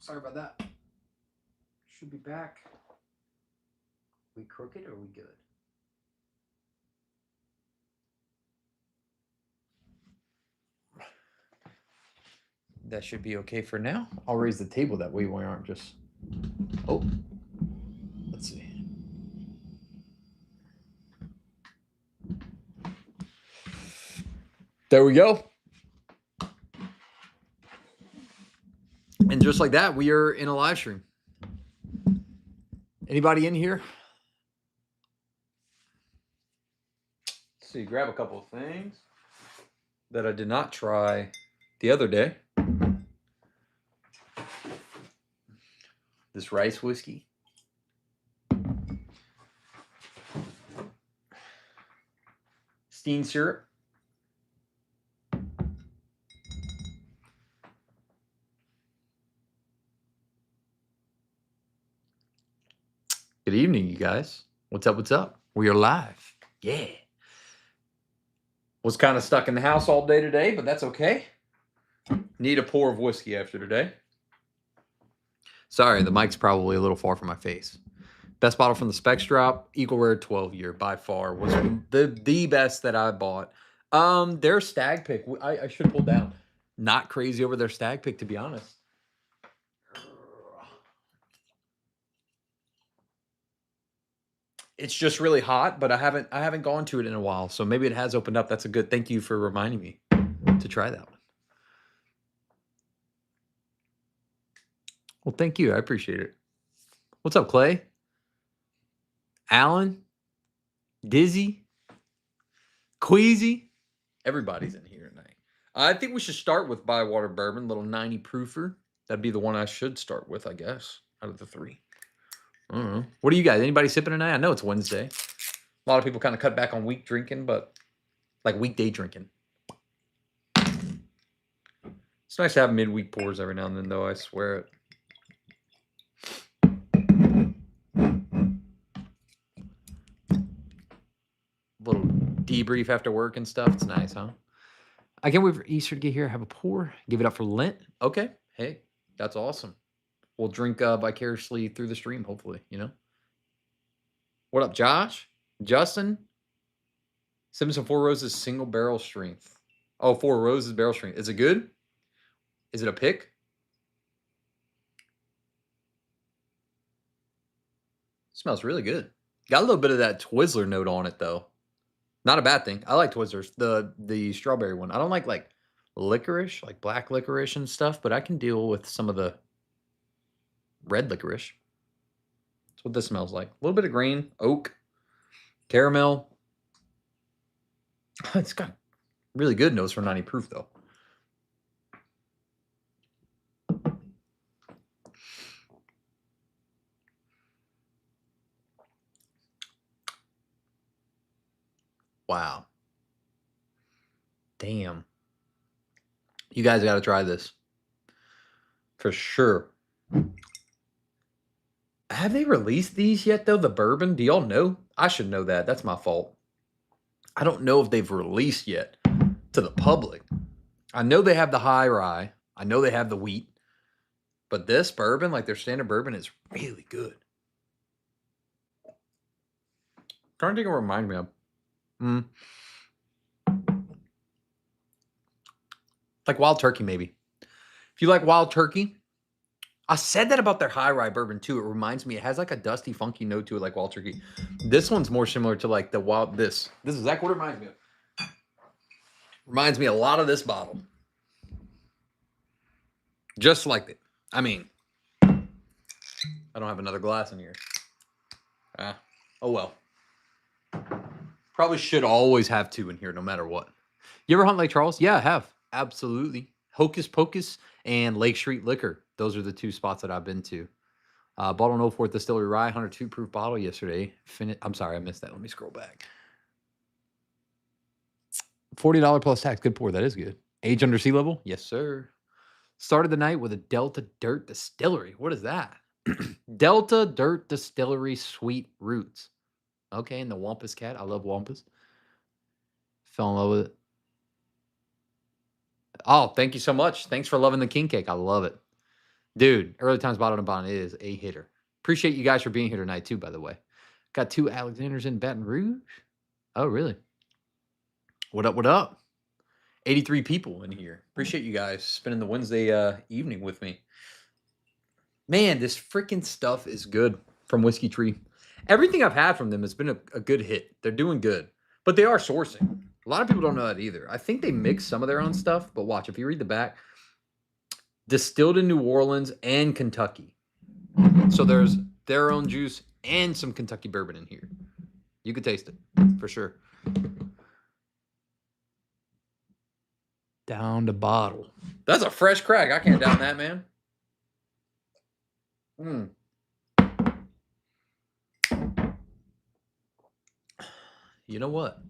Sorry about that. Should be back. We crooked or we good? That should be okay for now. I'll raise the table that way we aren't just... Oh. Let's see. There we go. And just like that, we are in a live stream. Anybody in here? Let's see, grab a couple of things that I did not try the other day. This rice whiskey. Steen syrup. Good evening, you guys. What's up? What's up? We are live. Yeah. Was kind of stuck in the house all day today, but that's okay. Need a pour of whiskey after today. Sorry, the mic's probably a little far from my face. Best bottle from the Specs Drop, Equal Rare 12 year by far was the best that I bought. Their Stagg pick, I should have pulled down. Not crazy over their Stagg pick, to be honest. It's just really hot, but I haven't gone to it in a while, so maybe it has opened up. That's a good. Thank you for reminding me to try that one. Well, thank you. I appreciate it. What's up, Clay? Alan? Dizzy? Queasy? Everybody's in here tonight. I think we should start with Bywater Bourbon, little 90 proofer. That'd be the one I should start with, I guess, out of the three. I don't know. What do you guys? Anybody sipping tonight? I know it's Wednesday. A lot of people kind of cut back on week drinking, but like weekday drinking. It's nice to have midweek pours every now and then, though. I swear it. Little debrief after work and stuff. It's nice, huh? I can't wait for Easter to get here. Have a pour. Give it up for Lent. Okay. Hey, that's awesome. We'll drink vicariously through the stream, hopefully, you know? What up, Josh? Justin? Simpson Four Roses single barrel strength. Oh, Four Roses barrel strength. Is it good? Is it a pick? Smells really good. Got a little bit of that Twizzler note on it, though. Not a bad thing. I like Twizzlers. The strawberry one. I don't like licorice, like black licorice and stuff, but I can deal with some of the red licorice. That's what this smells like. A little bit of green, oak, caramel. It's got really good notes for 90 proof, though. Wow. Damn. You guys got to try this. For sure. Have they released these yet, though? The bourbon? Do y'all know? I should know that. That's my fault. I don't know if they've released yet to the public. I know they have the high rye. I know they have the wheat. But this bourbon, like their standard bourbon, is really good. Trying to think what it reminds me of. Like Wild Turkey, maybe. If you like Wild Turkey, I said that about their high rye bourbon too. It reminds me, it has like a dusty, funky note to it, like Wild Turkey. This one's more similar to like the wild. This is exactly what it reminds me of. Reminds me a lot of this bottle. Just like it. I mean, I don't have another glass in here. Oh well. Probably should always have two in here, no matter what. You ever hunt Lake Charles? Yeah, I have. Absolutely. Hocus Pocus and Lake Street Liquor. Those are the two spots that I've been to. Bought an Old Fort Distillery Rye 102 proof bottle yesterday. I'm sorry, I missed that. Let me scroll back. $40 plus tax. Good pour. That is good. Age under sea level? Yes, sir. Started the night with a Delta Dirt Distillery. What is that? Delta Dirt Distillery Sweet Roots. Okay, and the Wampus Cat. I love Wampus. Fell in love with it. Oh, thank you so much. Thanks for loving the king cake. I love it. Dude, Early Times Bottle and Bond is a hitter. Appreciate you guys for being here tonight, too, by the way. Got 2 Alexanders in Baton Rouge. Oh, really? What up, what up? 83 people in here. Appreciate you guys spending the Wednesday evening with me. Man, this freaking stuff is good from Whiskey Tree. Everything I've had from them has been a good hit. They're doing good, but they are sourcing. A lot of people don't know that either. I think they mix some of their own stuff, but watch, if you read the back, distilled in New Orleans and Kentucky. So there's their own juice and some Kentucky bourbon in here. You could taste it for sure. Down the bottle. That's a fresh crack. I can't down that, man. You know what?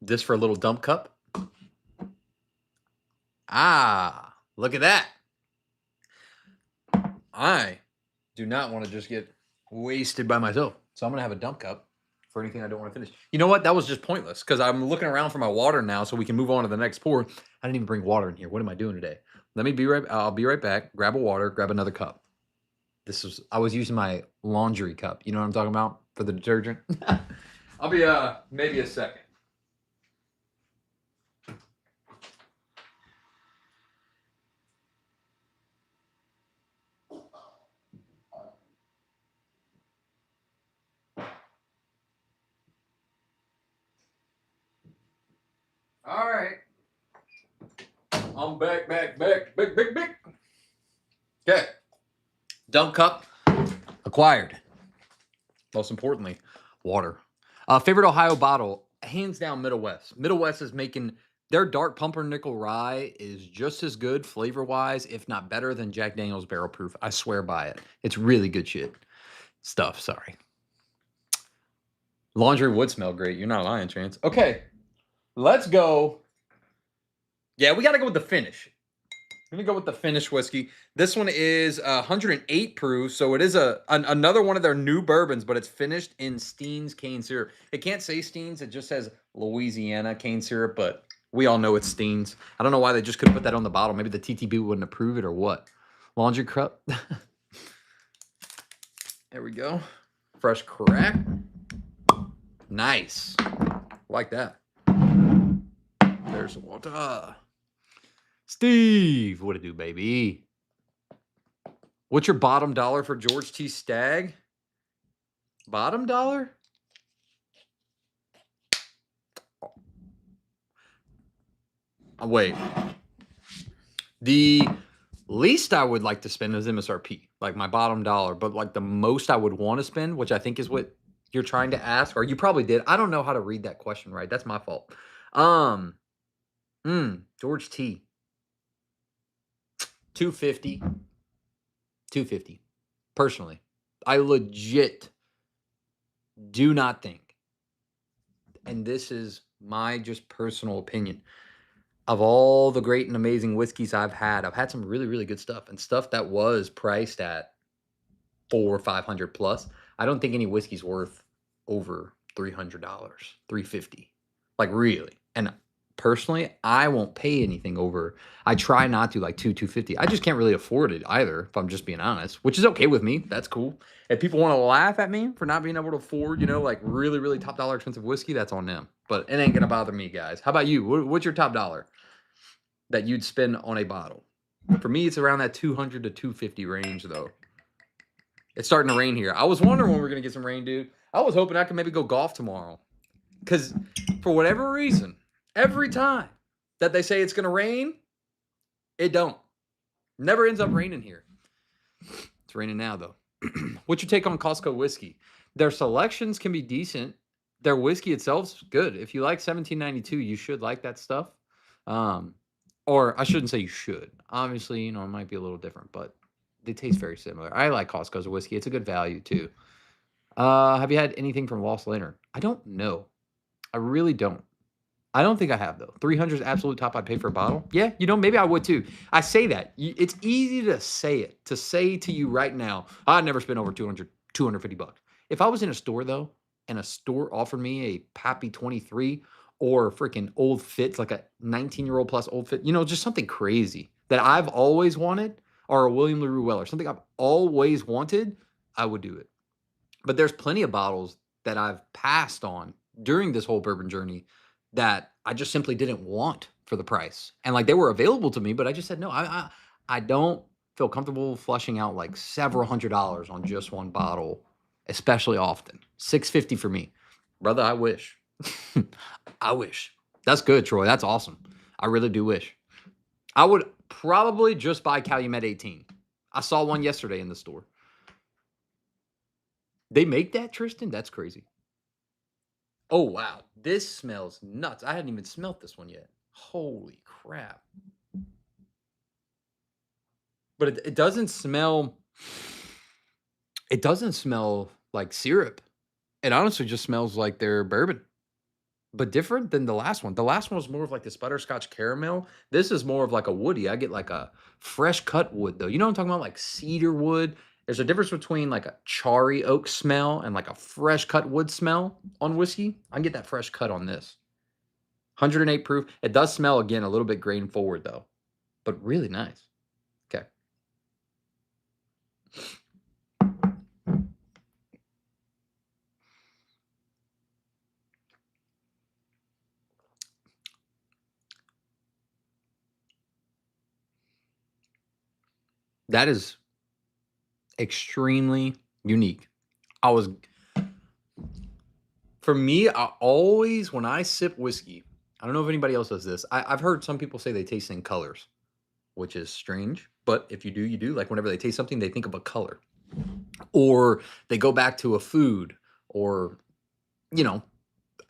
This for a little dump cup. Ah, look at that. I do not want to just get wasted by myself. So I'm going to have a dump cup for anything I don't want to finish. You know what? That was just pointless because I'm looking around for my water now so we can move on to the next pour. I didn't even bring water in here. What am I doing today? I'll be right back. Grab a water, grab another cup. I was using my laundry cup. You know what I'm talking about for the detergent? I'll be maybe a second. All right. I'm back. Big. Okay. Dump cup acquired. Most importantly, water. Favorite Ohio bottle, hands down Middle West. Middle West is making their dark pumpernickel rye is just as good flavor-wise, if not better than Jack Daniel's Barrel Proof. I swear by it. It's really good stuff. Sorry. Laundry would smell great. You're not lying, Chance. Okay. Let's go. Yeah, we got to go with the finish. Let me go with the finished whiskey. This one is 108 proof, so it is another one of their new bourbons, but it's finished in Steen's cane syrup. It can't say Steen's, it just says Louisiana cane syrup, but we all know it's Steen's. I don't know why they just couldn't put that on the bottle. Maybe the TTB wouldn't approve it or what. Laundry cup. There we go. Fresh crack. Nice. Like that. There's some water. Steve, what it do, baby? What's your bottom dollar for George T. Stagg? Bottom dollar? Oh, wait. The least I would like to spend is MSRP, like my bottom dollar, but like the most I would want to spend, which I think is what you're trying to ask, or you probably did. I don't know how to read that question right. That's my fault. George T. 250. 250. Personally, I legit do not think, and this is my just personal opinion, of all the great and amazing whiskeys I've had some really, really good stuff and stuff that was priced at $400 or $500 plus. I don't think any whiskey's worth over $300, $350. Like really. And personally, I won't pay anything over. I try not to, like $250. I just can't really afford it either, if I'm just being honest, which is okay with me. That's cool. If people want to laugh at me for not being able to afford, like really, really top dollar expensive whiskey, that's on them. But it ain't gonna bother me, guys. How about you? What's your top dollar that you'd spend on a bottle? For me, it's around that 200 to 250 range, though. It's starting to rain here. I was wondering when we were gonna get some rain, dude. I was hoping I could maybe go golf tomorrow, because for whatever reason, every time that they say it's going to rain, it don't. Never ends up raining here. It's raining now, though. What's your take on Costco whiskey? Their selections can be decent. Their whiskey itself's good. If you like 1792, you should like that stuff. Or I shouldn't say you should. Obviously, it might be a little different, but they taste very similar. I like Costco's whiskey. It's a good value, too. Have you had anything from Lost Lantern? I don't know. I really don't. I don't think I have, though. 300 is absolute top I'd pay for a bottle. Yeah, maybe I would, too. I say that. It's easy to say it. To say to you right now, I'd never spend over $250. If I was in a store, though, and a store offered me a Pappy 23 or freaking Old Fits, like a 19-year-old plus Old Fit, just something crazy. that I've always wanted, or a William LaRue Weller, something I've always wanted, I would do it. But there's plenty of bottles that I've passed on during this whole bourbon journey that I just simply didn't want for the price. And like they were available to me, but I just said no. I don't feel comfortable flushing out like several $100s on just one bottle, especially often. $650 for me. Brother, I wish. I wish. That's good, Troy. That's awesome. I really do wish. I would probably just buy Calumet 18. I saw one yesterday in the store. They make that, Tristan? That's crazy. Oh, wow. This smells nuts. I hadn't even smelt this one yet. Holy crap. But it doesn't smell... It doesn't smell like syrup. It honestly just smells like their bourbon. But different than the last one. The last one was more of like this butterscotch caramel. This is more of like a woody. I get like a fresh cut wood, though. You know what I'm talking about? Like cedar wood. There's a difference between like a charry oak smell and like a fresh cut wood smell on whiskey. I can get that fresh cut on this. 108 proof. It does smell, again, a little bit grain forward, though. But really nice. Okay. That is extremely unique. For me, I always, when I sip whiskey, I don't know if anybody else does this. I've heard some people say they taste in colors, which is strange. But if you do, you do. Like whenever they taste something, they think of a color. Or they go back to a food, or, you know,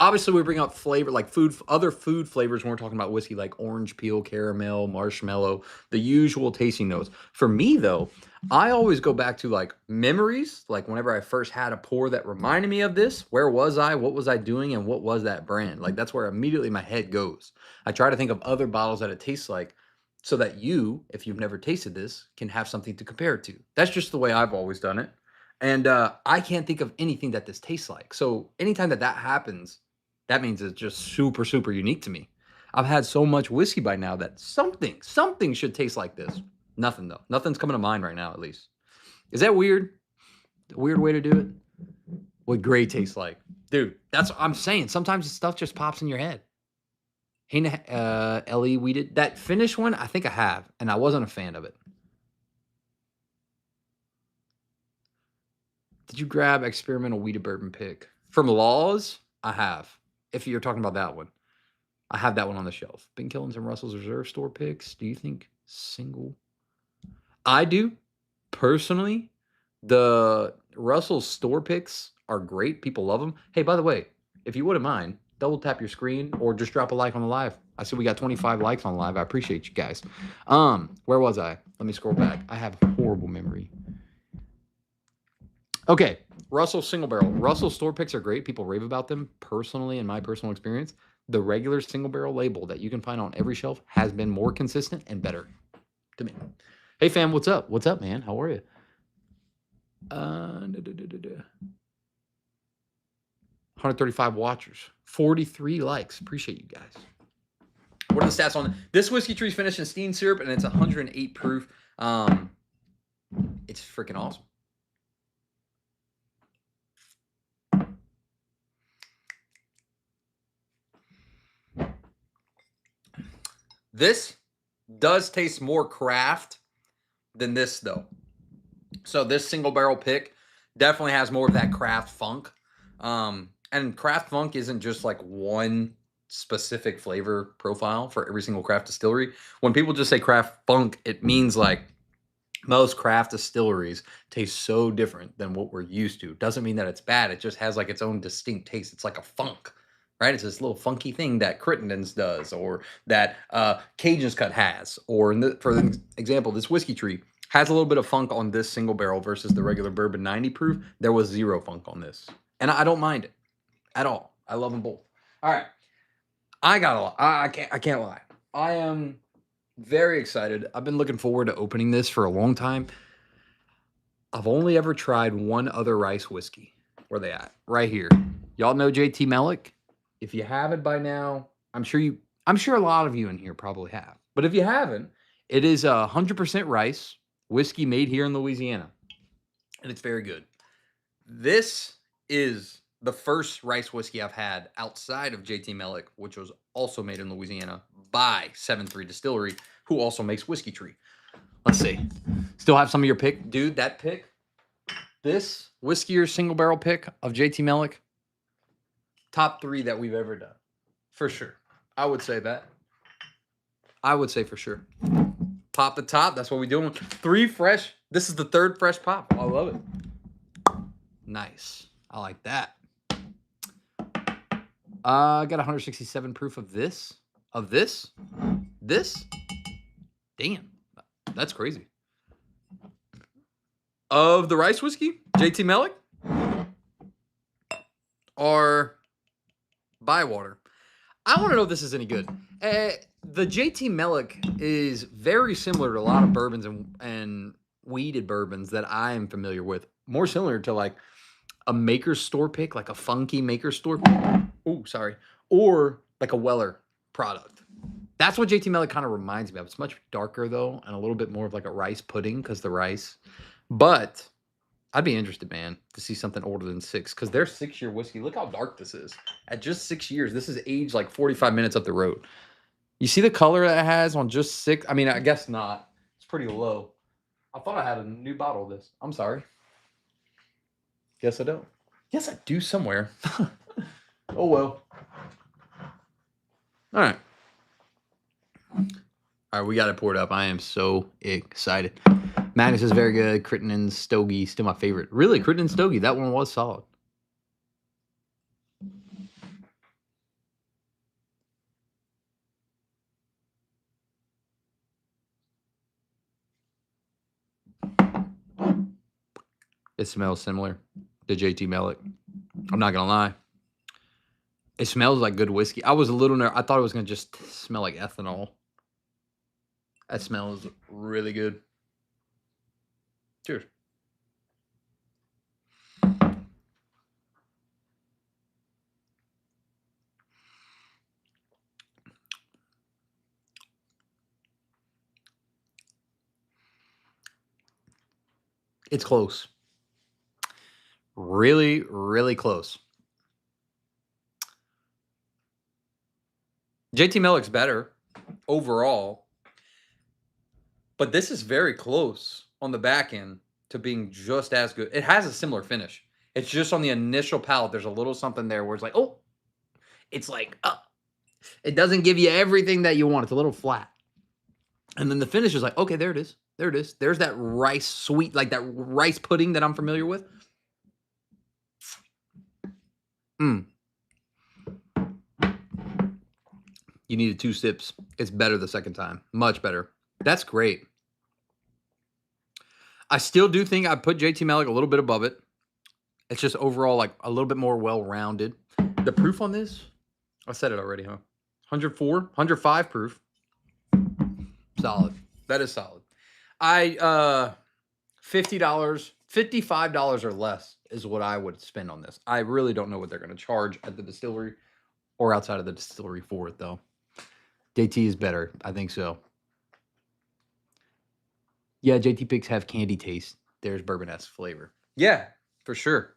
obviously we bring up flavor, like other food flavors when we're talking about whiskey, like orange peel, caramel, marshmallow, the usual tasting notes. For me, though, I always go back to like memories, like whenever I first had a pour that reminded me of this. Where was I? What was I doing? And what was that brand? Like that's where immediately my head goes. I try to think of other bottles that it tastes like, so that you, if you've never tasted this, can have something to compare it to. That's just the way I've always done it. And I can't think of anything that this tastes like. So anytime that happens, that means it's just super, super unique to me. I've had so much whiskey by now that something should taste like this. Nothing, though. Nothing's coming to mind right now, at least. Is that weird? A weird way to do it? What gray tastes like? Dude, that's what I'm saying. Sometimes the stuff just pops in your head. Hey, Ellie, we did that finish one. I think I have, and I wasn't a fan of it. Did you grab experimental wheated bourbon pick from Laws? I have. If you're talking about that one, I have that one on the shelf. Ben Killens and Russell's Reserve Store picks. Do you think single? I do. Personally, the Russell's Store picks are great. People love them. Hey, by the way, if you wouldn't mind, double tap your screen or just drop a like on the live. I see we got 25 likes on live. I appreciate you guys. Where was I? Let me scroll back. I have horrible memory. Okay, Russell single barrel. Russell store picks are great. People rave about them. Personally, in my personal experience, the regular single barrel label that you can find on every shelf has been more consistent and better to me. Hey, fam, what's up? What's up, man? How are you? 135 watchers, 43 likes. Appreciate you guys. What are the stats on this whiskey tree's finished in steam syrup, and it's 108 proof. It's freaking awesome. This does taste more craft than this, though. So this single barrel pick definitely has more of that craft funk. And craft funk isn't just like one specific flavor profile for every single craft distillery. When people just say craft funk, it means like most craft distilleries taste so different than what we're used to. Doesn't mean that it's bad. It just has like its own distinct taste. It's like a funk. Right? It's this little funky thing that Crittenden's does, or that Cajun's Cut has, or for example, this whiskey tree has a little bit of funk on this single barrel versus the regular bourbon 90 proof. There was zero funk on this, and I don't mind it at all. I love them both. All right, I got a lot. I can't lie. I am very excited. I've been looking forward to opening this for a long time. I've only ever tried one other rice whiskey. Where they at? Right here. Y'all know JT Melick? If you haven't by now, I'm sure a lot of you in here probably have. But if you haven't, It is 100% rice whiskey made here in Louisiana, and it's very good. This is the first rice whiskey I've had outside of JT Mellick, which was also made in Louisiana by 7-3 Distillery, who also makes Whiskey Tree. Let's see. Still have some of your pick. Dude, that pick, this whiskey or single barrel pick of JT Mellick, top 3 that we've ever done. For sure. I would say that. I would say for sure. Pop the top. That's what we're doing. 3 fresh. This is the 3rd fresh pop. I love it. Nice. I like that. I got 167 proof of this. Of this? This? Damn. That's crazy. Of the rice whiskey, JT Mellick or Bywater. I want to know if this is any good. The JT Mellick is very similar to a lot of bourbons and weeded bourbons that I am familiar with. More similar to like a Maker's Store pick, like a funky Maker's Store pick. Oh, sorry. Or like a Weller product. That's what JT Mellick kind of reminds me of. It's much darker, though, and a little bit more of like a rice pudding because the rice. But I'd be interested, man, to see something older than 6 because they're 6-year whiskey. Look how dark this is. At just 6 years, this is aged like 45 minutes up the road. You see the color that it has on just 6? I mean, I guess not. It's pretty low. I thought I had a new bottle of this. I'm sorry. Guess I don't. Yes, I do somewhere. Oh, well. All right. All right, we got it poured up. I am so excited. Magnus is very good. Crittenden Stogie, still my favorite. Really, Crittenden Stogie, that one was solid. It smells similar to JT Mellick. I'm not going to lie. It smells like good whiskey. I was a little nervous. I thought it was going to just smell like ethanol. That smells really good. Cheers. It's close. Really, really close. JT Mellick's better overall, but this is very close on the back end to being just as good. It has a similar finish. It's just on the initial palate, there's a little something there where it's like, oh, it's like, it doesn't give you everything that you want. It's a little flat. And then the finish is like, okay, there it is. There it is. There's that rice sweet, like that rice pudding that I'm familiar with. You needed 2 sips. It's better the second time. Much better. That's great. I still do think I put JT Mellick a little bit above it. It's just overall like a little bit more well-rounded. The proof on this, I said it already, huh? 104, 105 proof. Solid. That is solid. $50, $55 or less is what I would spend on this. I really don't know what they're going to charge at the distillery or outside of the distillery for it, though. JT is better. I think so. Yeah, JT picks have candy taste. There's bourbon-esque flavor. Yeah, for sure.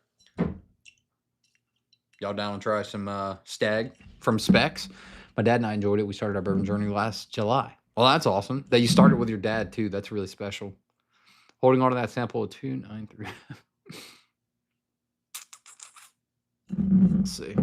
Y'all down to try some Stagg from Specs? My dad and I enjoyed it. We started our bourbon journey last July. Well, that's awesome. That you started with your dad, too. That's really special. Holding on to that sample of 293. Let's see.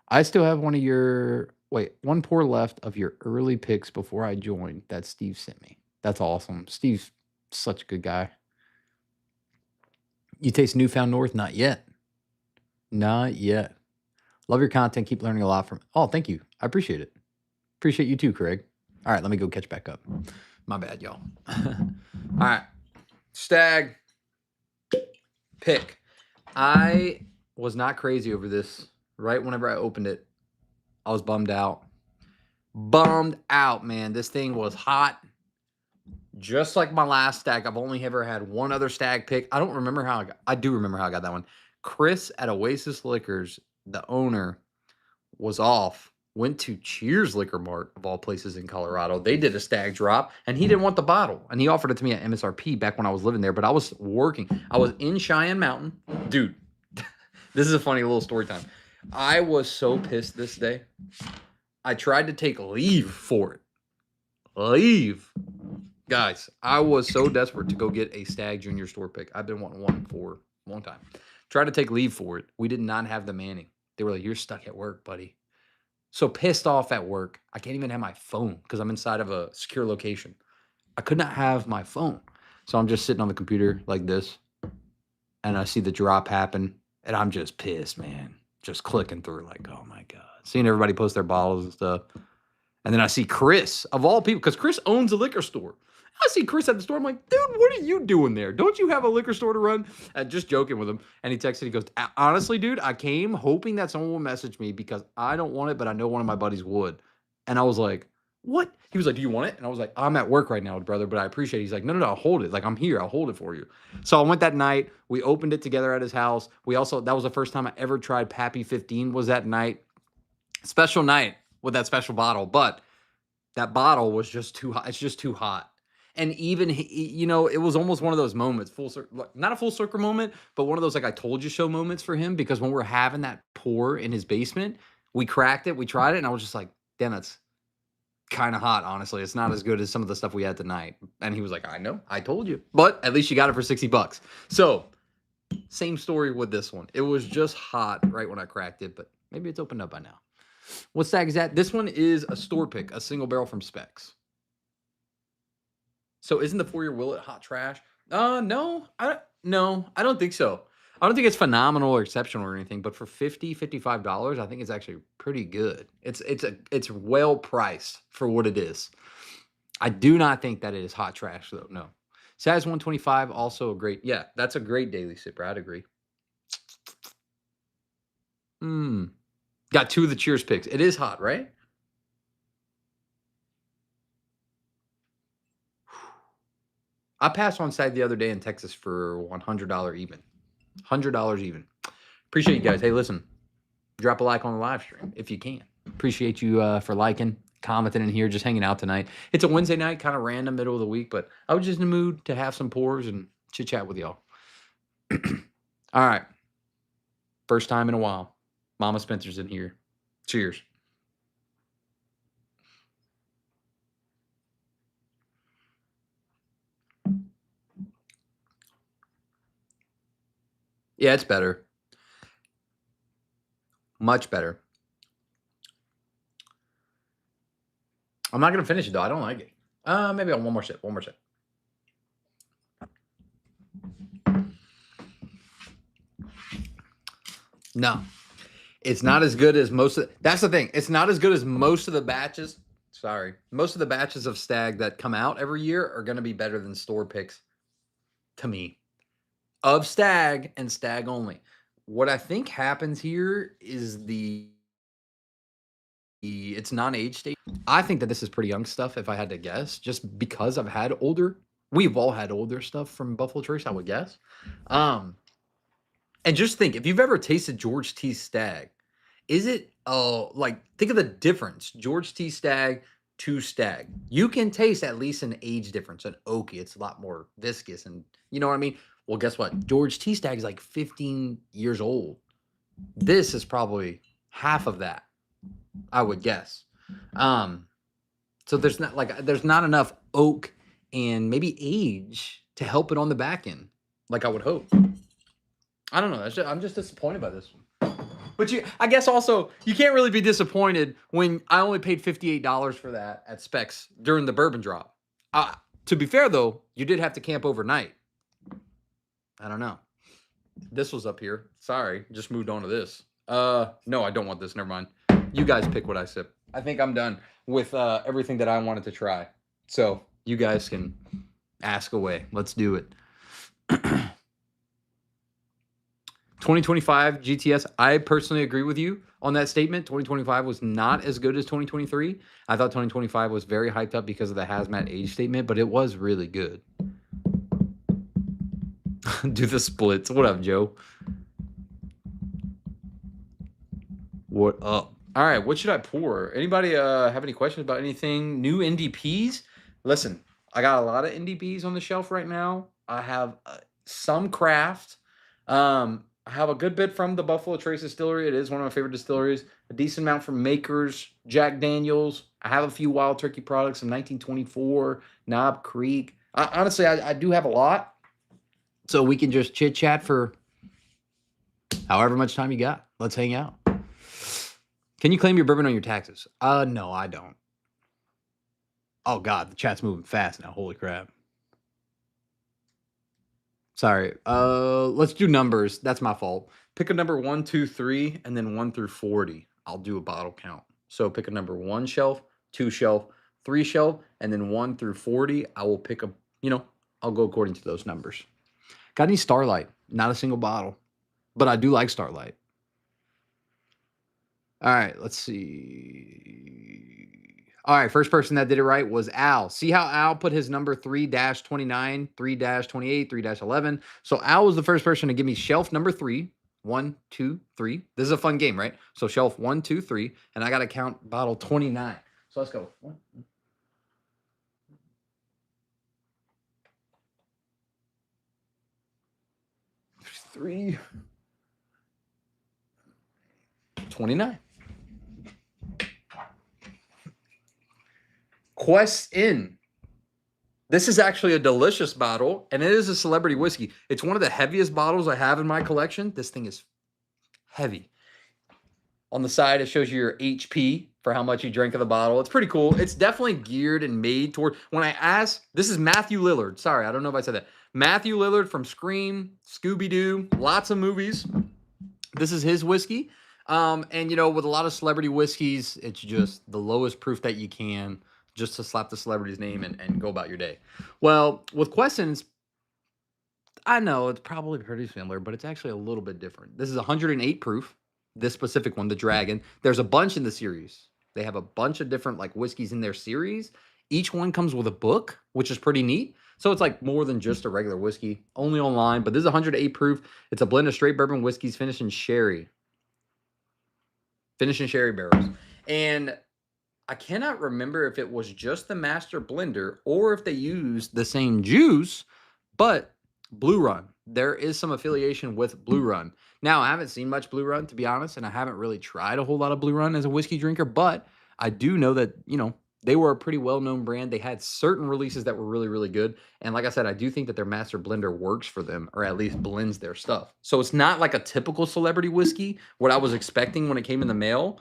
I still have one of your... Wait, one pour left of your early picks before I joined that Steve sent me. That's awesome. Steve's such a good guy. You taste Newfound North? Not yet. Not yet. Love your content. Keep learning a lot from... Oh, thank you. I appreciate it. Appreciate you too, Craig. All right, let me go catch back up. My bad, y'all. All right. Stagg pick. I was not crazy over this. Right whenever I opened it, I was bummed out. Bummed out, man. This thing was hot. Just like my last Stagg. I've only ever had one other Stagg pick. I don't remember how I do remember how I got that one. Chris at Oasis Liquors the owner was off, went to Cheers Liquor Mart, of all places in Colorado. They did a Stagg drop, and he didn't want the bottle. And he offered it to me at MSRP back when I was living there, but I was working. I was in Cheyenne Mountain. Dude, this is a funny little story time. I was so pissed this day. I tried to take leave for it. Leave. Guys, I was so desperate to go get a Stagg Junior store pick. I've been wanting one for a long time. Tried to take leave for it. We did not have the manning. They were like, you're stuck at work, buddy. So pissed off at work. I can't even have my phone because I'm inside of a secure location. I could not have my phone. So I'm just sitting on the computer like this. And I see the drop happen. And I'm just pissed, man. Just clicking through like, oh my God. Seeing everybody post their bottles and stuff. And then I see Chris, of all people, because Chris owns a liquor store. I see Chris at the store. I'm like, dude, what are you doing there? Don't you have a liquor store to run? Just joking with him. And he texted, he goes, honestly, dude, I came hoping that someone would message me because I don't want it, but I know one of my buddies would. And I was like, what? He was like, do you want it? And I was like, I'm at work right now, brother, but I appreciate it. He's like, no, I'll hold it. Like, I'm here. I'll hold it for you. So I went that night. We opened it together at his house. That was the first time I ever tried Pappy 15 was that night. Special night with that special bottle. But that bottle was just too hot. It's just too hot. And even, it was almost one of those moments, not a full circle moment, but one of those, like I told you so moments for him, because when we're having that pour in his basement, we cracked it, we tried it, and I was just like, damn, that's kind of hot, honestly. It's not as good as some of the stuff we had tonight. And he was like, I know, I told you. But at least you got it for $60. So, same story with this one. It was just hot right when I cracked it, but maybe it's opened up by now. What Stagg is that? This one is a store pick, a single barrel from Specs. So isn't the 4-year Willet hot trash? No, I don't think so. I don't think it's phenomenal or exceptional or anything, but for $55, I think it's actually pretty good. It's well priced for what it is. I do not think that it is hot trash though. No. Size 125, also a great, yeah, that's a great daily sipper. I'd agree. Got 2 of the Cheers picks. It is hot, right? I passed on Stagg the other day in Texas for $100 even. $100 even. Appreciate you guys. Hey, listen, drop a like on the live stream if you can. Appreciate you for liking, commenting in here, just hanging out tonight. It's a Wednesday night, kind of random, middle of the week, but I was just in the mood to have some pours and chit chat with y'all. All right. First time in a while. Mama Spencer's in here. Cheers. Yeah, it's better. Much better. I'm not going to finish it, though. I don't like it. Maybe on one more sip. No. It's not as good as most of that's the thing. It's not as good as most of the batches. Sorry. Most of the batches of Stagg that come out every year are going to be better than store picks to me. Of Stagg and Stagg only. What I think happens here is it's non-age state. I think that this is pretty young stuff, if I had to guess, just because we've all had older stuff from Buffalo Trace, I would guess. And just think, if you've ever tasted George T. Stagg, is it, think of the difference, George T. Stagg to Stagg. You can taste at least an age difference, an oaky. It's a lot more viscous, and you know what I mean? Well, guess what? George T. Stagg is like 15 years old. This is probably half of that, I would guess. So there's not enough oak and maybe age to help it on the back end, like I would hope. I don't know. I'm just disappointed by this one. But I guess also you can't really be disappointed when I only paid $58 for that at Specs during the bourbon drop. To be fair though, you did have to camp overnight. I don't know. This was up here. Sorry, just moved on to this. No, I don't want this. Never mind. You guys pick what I sip. I think I'm done with everything that I wanted to try. So you guys can ask away. Let's do it. 2025 GTS, I personally agree with you on that statement. 2025 was not as good as 2023. I thought 2025 was very hyped up because of the hazmat age statement, but it was really good. Do the splits. What up, Joe? What up? All right, what should I pour? Anybody have any questions about anything? New NDPs? Listen, I got a lot of NDPs on the shelf right now. I have some craft. I have a good bit from the Buffalo Trace Distillery. It is one of my favorite distilleries. A decent amount from Makers, Jack Daniels. I have a few Wild Turkey products, some 1924, Knob Creek. Honestly, I do have a lot. So we can just chit chat for however much time you got. Let's hang out. Can you claim your bourbon on your taxes? No, I don't. Oh, God, the chat's moving fast now. Holy crap. Sorry. Let's do numbers. That's my fault. Pick a number 1, 2, 3, and then 1 through 40. I'll do a bottle count. So pick a number 1 shelf, 2 shelf, 3 shelf, and then 1 through 40. I will pick a, I'll go according to those numbers. Got any Starlight? Not a single bottle, but I do like Starlight. All right, let's see. All right, first person that did it right was Al. See how Al put his number 3-29, 3-28, 3-11. So Al was the first person to give me shelf number 3. 1, 2, 3. This is a fun game, right? So shelf 1, 2, 3, and I got to count bottle 29. So let's go. 1, 3, 29. Quest Inn. This is actually a delicious bottle, and it is a celebrity whiskey. It's one of the heaviest bottles I have in my collection. This thing is heavy. On the side, it shows you your HP for how much you drank of the bottle. It's pretty cool. It's definitely geared and made toward, when I asked, this is Matthew Lillard. Sorry, I don't know if I said that. Matthew Lillard from Scream, Scooby-Doo, lots of movies. This is his whiskey. And, with a lot of celebrity whiskeys, it's just the lowest proof that you can, just to slap the celebrity's name and go about your day. Well, with Questons, I know it's probably pretty similar, but it's actually a little bit different. This is 108 proof, this specific one, the Dragon. There's a bunch in the series. They have a bunch of different whiskeys in their series. Each one comes with a book, which is pretty neat. So it's more than just a regular whiskey, only online. But this is 108 proof. It's a blend of straight bourbon whiskeys finished in sherry. Finished in sherry barrels. And I cannot remember if it was just the master blender or if they used the same juice, but Blue Run. There is some affiliation with Blue Run. Now, I haven't seen much Blue Run, to be honest, and I haven't really tried a whole lot of Blue Run as a whiskey drinker, but I do know that, they were a pretty well-known brand. They had certain releases that were really, really good. And like I said, I do think that their master blender works for them, or at least blends their stuff. So it's not like a typical celebrity whiskey, what I was expecting when it came in the mail.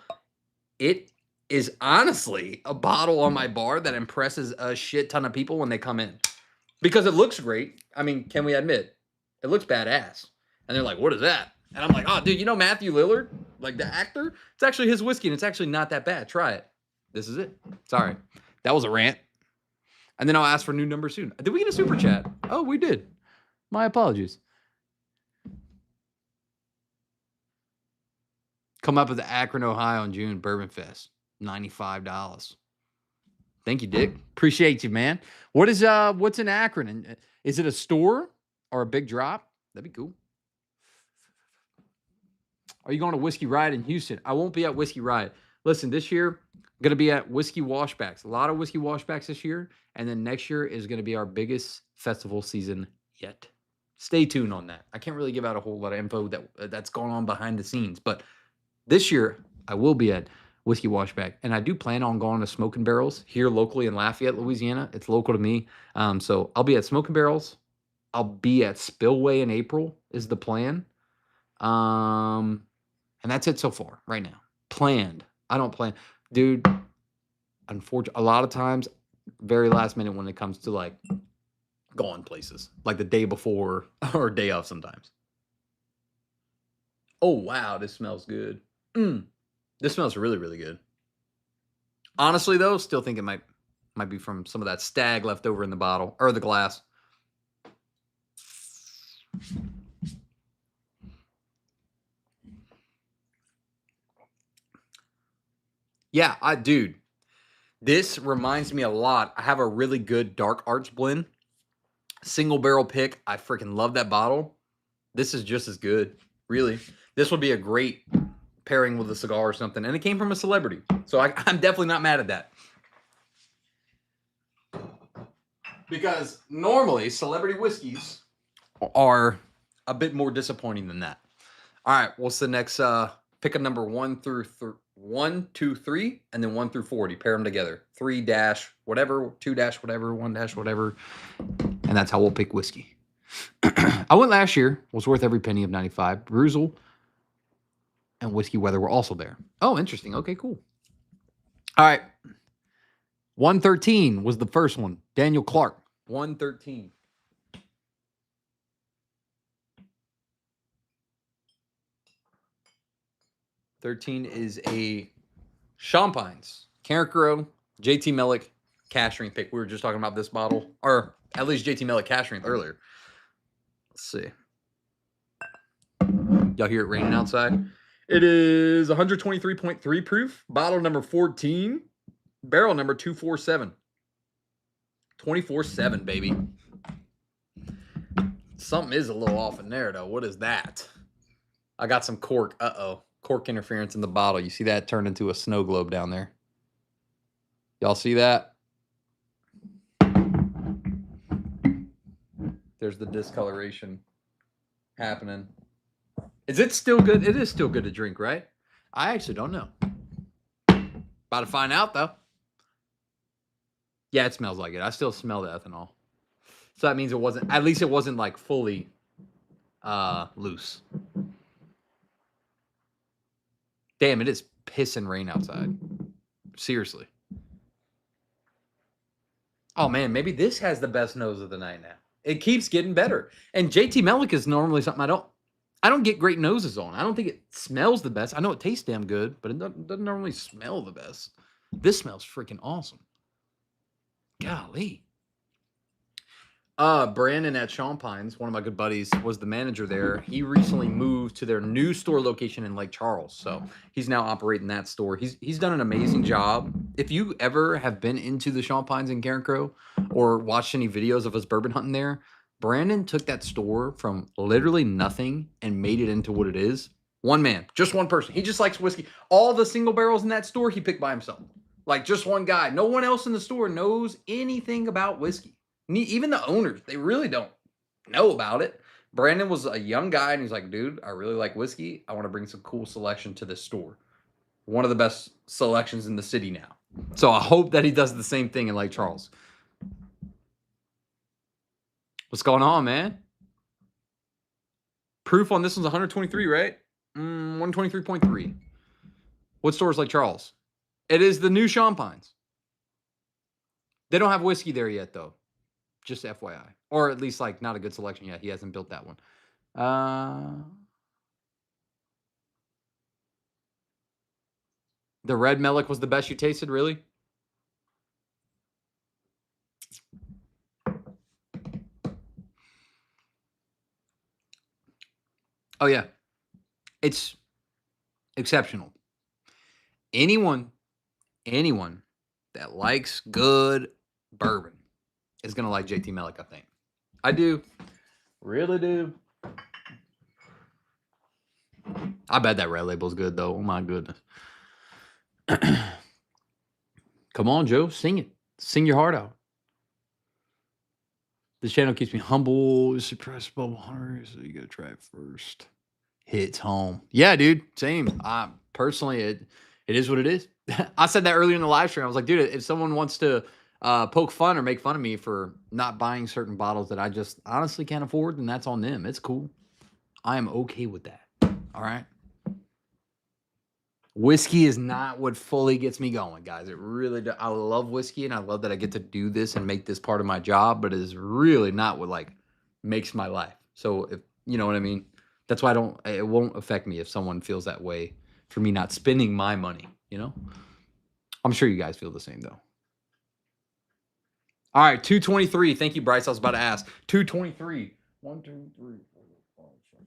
It is honestly a bottle on my bar that impresses a shit ton of people when they come in. Because it looks great. I mean, can we admit? It looks badass. And they're like, what is that? And I'm like, oh, dude, Matthew Lillard? Like the actor? It's actually his whiskey, and it's actually not that bad. Try it. This is it. Sorry. That was a rant. And then I'll ask for a new number soon. Did we get a super chat? Oh, we did. My apologies. Come up with the Akron, Ohio in June, Bourbon Fest. $95. Thank you, Dick. Appreciate you, man. What's in Akron? And is it a store or a big drop? That'd be cool. Are you going to Whiskey Riot in Houston? I won't be at Whiskey Riot. Listen, this year, I'm going to be at Whiskey Washbacks. A lot of Whiskey Washbacks this year. And then next year is going to be our biggest festival season yet. Stay tuned on that. I can't really give out a whole lot of info that's going on behind the scenes. But this year, I will be at Whiskey Washback. And I do plan on going to Smoking Barrels here locally in Lafayette, Louisiana. It's local to me. So I'll be at Smoking Barrels. I'll be at Spillway in April is the plan. And that's it so far right now. Planned. I don't plan. Dude, unfortunately, a lot of times, very last minute when it comes to going places. Like the day before or day of sometimes. Oh, wow. This smells good. This smells really, really good. Honestly, though, still think it might be from some of that Stagg left over in the bottle or the glass. Yeah, dude, this reminds me a lot. I have a really good Dark Arts blend. Single barrel pick. I freaking love that bottle. This is just as good, really. This would be a great pairing with a cigar or something, and it came from a celebrity. So I'm definitely not mad at that. Because normally celebrity whiskeys are a bit more disappointing than that. All right, what's the next pick a number 1 through 1, 2, 3, and then 1 through 40. Pair them together. 3 dash whatever, 2 dash whatever, 1 dash whatever. And that's how we'll pick whiskey. I went last year. Was worth every penny of 95. Bruzel and Whiskey Weather were also there. Oh, interesting. Okay, cool. All right. 113 was the first one. Daniel Clark. 113. '13 is a Champagnes, Carencro, JT Mellick, cash ring pick. We were just talking about this bottle, or at least JT Mellick cash ring earlier. Let's see. Y'all hear it raining outside? It is 123.3 proof. Bottle number 14. Barrel number 247. 24/7, baby. Something is a little off in there, though. What is that? I got some cork. Uh-oh. Cork interference in the bottle. You see that turn into a snow globe down there? Y'all see that? There's the discoloration happening. Is it still good? It is still good to drink, right? I actually don't know. About to find out, though. Yeah, it smells like it. I still smell the ethanol. So that means it wasn't, at least it wasn't like fully loose. Damn, it is pissing rain outside. Seriously. Oh, man, maybe this has the best nose of the night now. It keeps getting better. And JT Mellick is normally something I don't get great noses on. I don't think it smells the best. I know it tastes damn good, but it doesn't normally smell the best. This smells freaking awesome. Golly. Brandon at Champagnes, one of my good buddies, was the manager there. He recently moved to their new store location in Lake Charles. So he's now operating that store. He's done an amazing job. If you ever have been into the Champagnes in Carencro or watched any videos of us bourbon hunting there, Brandon took that store from literally nothing and made it into what it is. One man, just one person. He just likes whiskey. All the single barrels in that store, he picked by himself. Like just one guy. No one else in the store knows anything about whiskey. Even the owners, they really don't know about it. Brandon was a young guy, and he's like, dude, I really like whiskey. I want to bring some cool selection to this store. One of the best selections in the city now. So I hope that he does the same thing in Lake Charles. What's going on, man? Proof on this one's 123, right? 123.3. What store is Lake Charles? It is the new Champagnes. They don't have whiskey there yet, though. Just FYI. Or at least, like, not a good selection yet. He hasn't built that one. The red Mellick was the best you tasted, really? Oh, yeah. It's exceptional. Anyone that likes good bourbon is going to like JT Mellick, I think. I do. Really do. I bet that red label's good, though. Oh, my goodness. Come on, Joe. Sing it. Sing your heart out. This channel keeps me humble. Suppressed bubble hunter, so you got to try it first. Hits home. Yeah, dude. Same. Personally, it is what it is. I said that earlier in the live stream. I was like, dude, if someone wants to poke fun or make fun of me for not buying certain bottles that I just honestly can't afford, then that's on them. It's cool. I am okay with that. All right. Whiskey is not what fully gets me going, guys. It really does. I love whiskey, and I love that I get to do this and make this part of my job, but it is really not what like makes my life. So if you know what I mean, that's why it won't affect me if someone feels that way for me not spending my money, you know? I'm sure you guys feel the same though. All right, 223. Thank you, Bryce. I was about to ask. 223. 1, 2, 3, 4, 5, 6.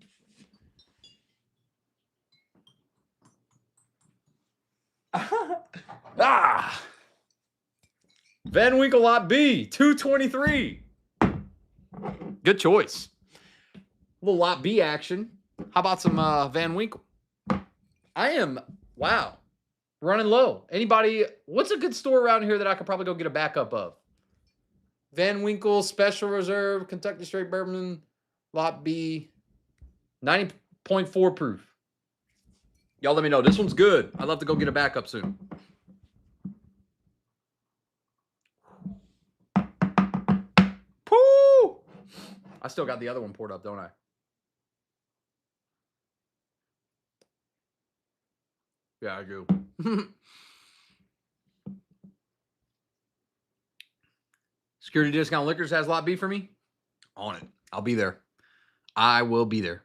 Van Winkle Lot B, 223. Good choice. A little Lot B action. How about some Van Winkle? I am, wow, running low. Anybody, what's a good store around here that I could probably go get a backup of? Van Winkle, Special Reserve, Kentucky Straight Bourbon, Lot B, 90.4 proof. Y'all let me know. This one's good. I'd love to go get a backup soon. Woo! I still got the other one poured up, don't I? Yeah, I do. Security Discount Liquors has Lot B for me. On it. I'll be there. I will be there.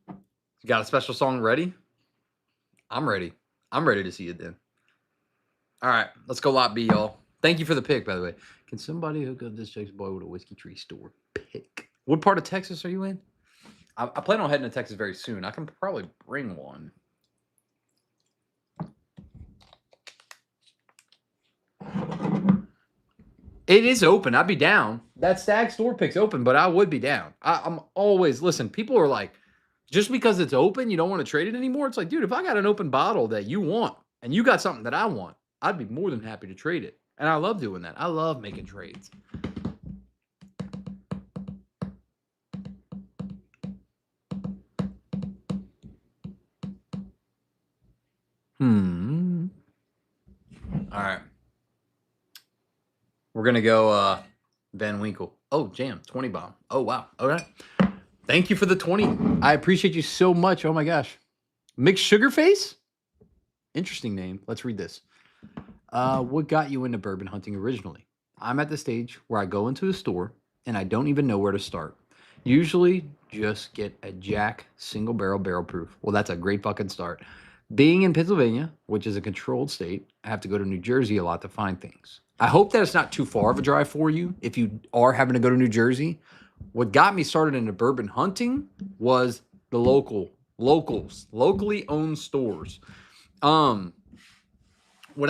You got a special song ready? I'm ready. I'm ready to see it then. All right, let's go Lot B, y'all. Thank you for the pick, by the way. Can somebody hook up this Jackson boy with a whiskey tree store pick? What part of Texas are you in? I plan on heading to Texas very soon. I can probably bring one. It is open. I'd be down. That Stagg store pick's open, but I would be down. I'm always, listen, people are like, just because it's open, you don't want to trade it anymore? It's like, dude, if I got an open bottle that you want and you got something that I want, I'd be more than happy to trade it. And I love doing that. I love making trades. All right. We're going to go Van Winkle. Oh, jam. 20 bomb. Oh, wow. Okay. Thank you for the 20. I appreciate you so much. Oh, my gosh. Mixed Sugar Face? Interesting name. Let's read this. What got you into bourbon hunting originally? I'm at the stage where I go into a store and I don't even know where to start. Usually just get a Jack single barrel proof. Well, that's a great fucking start. Being in Pennsylvania, which is a controlled state, I have to go to New Jersey a lot to find things. I hope that it's not too far of a drive for you if you are having to go to New Jersey. What got me started into bourbon hunting was the locally owned stores. When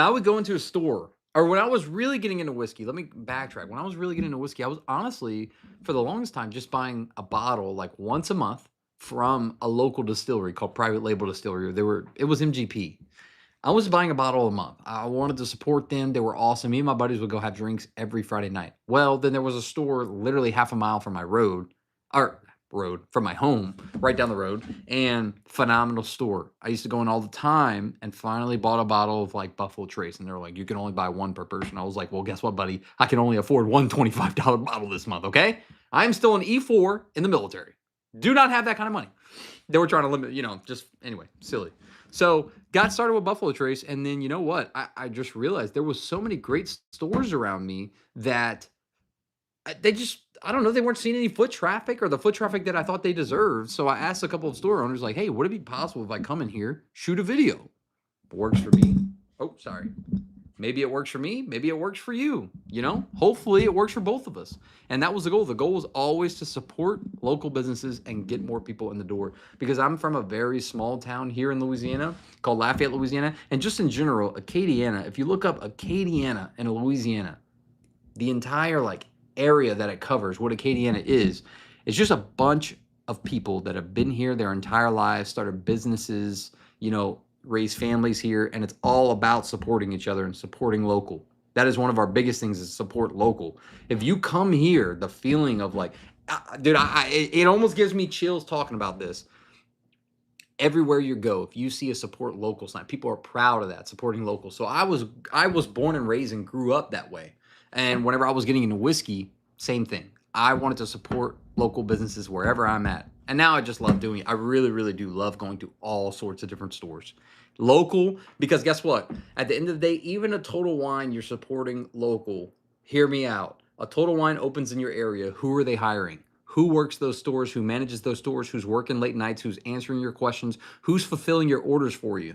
I would go into a store, or when I was really getting into whiskey, let me backtrack. When I was really getting into whiskey, I was honestly, for the longest time, just buying a bottle like once a month from a local distillery called Private Label Distillery. It was MGP. I was buying a bottle a month. I wanted to support them. They were awesome. Me and my buddies would go have drinks every Friday night. Well, then there was a store literally half a mile from my from my home, right down the road, and phenomenal store. I used to go in all the time and finally bought a bottle of like Buffalo Trace, and they were like, you can only buy one per person. I was like, well, guess what, buddy? I can only afford one $25 bottle this month, okay? I'm still an E4 in the military. Do not have that kind of money. They were trying to limit, just anyway, silly. So got started with Buffalo Trace, and then you know what? I just realized there was so many great stores around me that they just, I don't know, they weren't seeing any foot traffic or the foot traffic that I thought they deserved. So I asked a couple of store owners like, hey, would it be possible if I come in here, shoot a video? It works for me. Oh, sorry. Maybe it works for me. Maybe it works for you. Hopefully it works for both of us. And that was the goal. The goal was always to support local businesses and get more people in the door. Because I'm from a very small town here in Louisiana called Lafayette, Louisiana. And just in general, Acadiana, if you look up Acadiana in Louisiana, the entire area that it covers, what Acadiana is, it's just a bunch of people that have been here their entire lives, started businesses, raise families here, and it's all about supporting each other and supporting local. That is one of our biggest things, is support local. If you come here, the feeling of dude, it almost gives me chills talking about this. Everywhere you go, if you see a support local sign, people are proud of that, supporting local. So I was born and raised and grew up that way. And whenever I was getting into whiskey, same thing. I wanted to support local businesses wherever I'm at. And now I just love doing it. I really, really do love going to all sorts of different stores. Local, because guess what? At the end of the day, even a Total Wine, you're supporting local. Hear me out. A Total Wine opens in your area. Who are they hiring? Who works those stores? Who manages those stores? Who's working late nights? Who's answering your questions? Who's fulfilling your orders for you?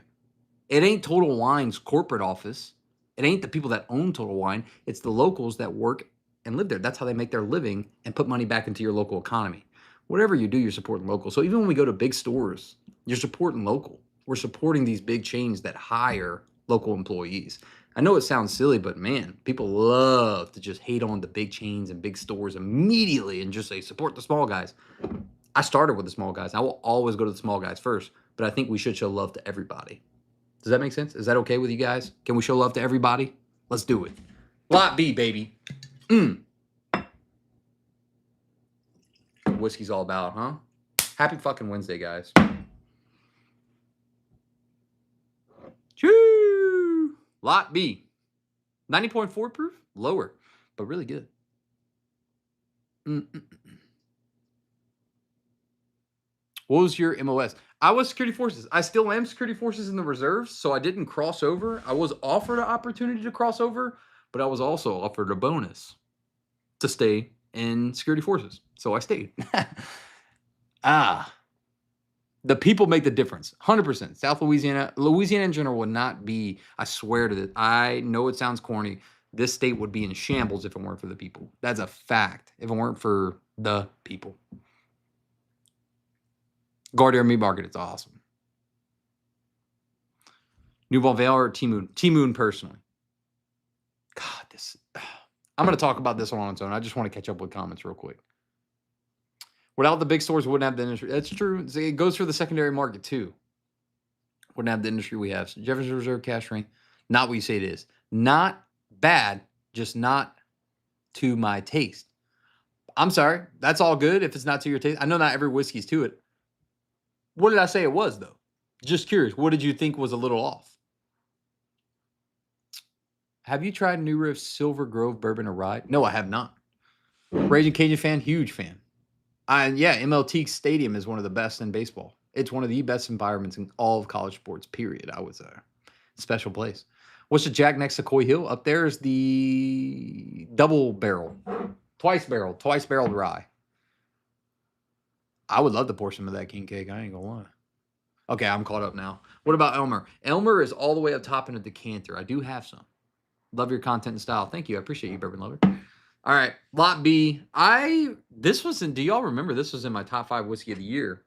It ain't Total Wine's corporate office. It ain't the people that own Total Wine. It's the locals that work and live there. That's how they make their living and put money back into your local economy. Whatever you do, you're supporting local. So even when we go to big stores, you're supporting local. We're supporting these big chains that hire local employees. I know it sounds silly, but man, people love to just hate on the big chains and big stores immediately and just say, support the small guys. I started with the small guys. I will always go to the small guys first. but I think we should show love to everybody. Does that make sense? Is that okay with you guys? Can we show love to everybody? Let's do it. Lot B, baby. Whiskey's all about, huh? Happy fucking Wednesday, guys. Choo! Lot B. 90.4 proof? Lower, but really good. What was your MOS? I was security forces. I still am security forces in the reserves, so I didn't cross over. I was offered an opportunity to cross over, but I was also offered a bonus to stay in security forces. So I stayed. The people make the difference. 100%. South Louisiana in general would not be, I swear to this, I know it sounds corny. This state would be in shambles if it weren't for the people. That's a fact. If it weren't for the people. Gardere Meat Market, it's awesome. New Vale or T-Moon? T-Moon personally. God, I'm going to talk about this one on its own. I just want to catch up with comments real quick. Without the big stores, wouldn't have the industry. That's true. It goes for the secondary market too. Wouldn't have the industry we have. So Jefferson Reserve cash ring, not what you say it is. Not bad, just not to my taste. I'm sorry. That's all good if it's not to your taste. I know not every whiskey's to it. What did I say it was, though? Just curious. What did you think was a little off? Have you tried New Riff's Silver Grove Bourbon or Rye? No, I have not. Raging Cajun fan, huge fan. And yeah, MLT Stadium is one of the best in baseball. It's one of the best environments in all of college sports, period. I would say. Special place. What's the Jack next to Coy Hill? Up there is the double barrel. Twice barreled rye. I would love to pour some of that king cake. I ain't gonna lie. Okay, I'm caught up now. What about Elmer? Elmer is all the way up top in a decanter. I do have some. Love your content and style. Thank you. I appreciate you, Bourbon Lover. All right, Lot B. Do y'all remember this was in my top 5 whiskey of the year?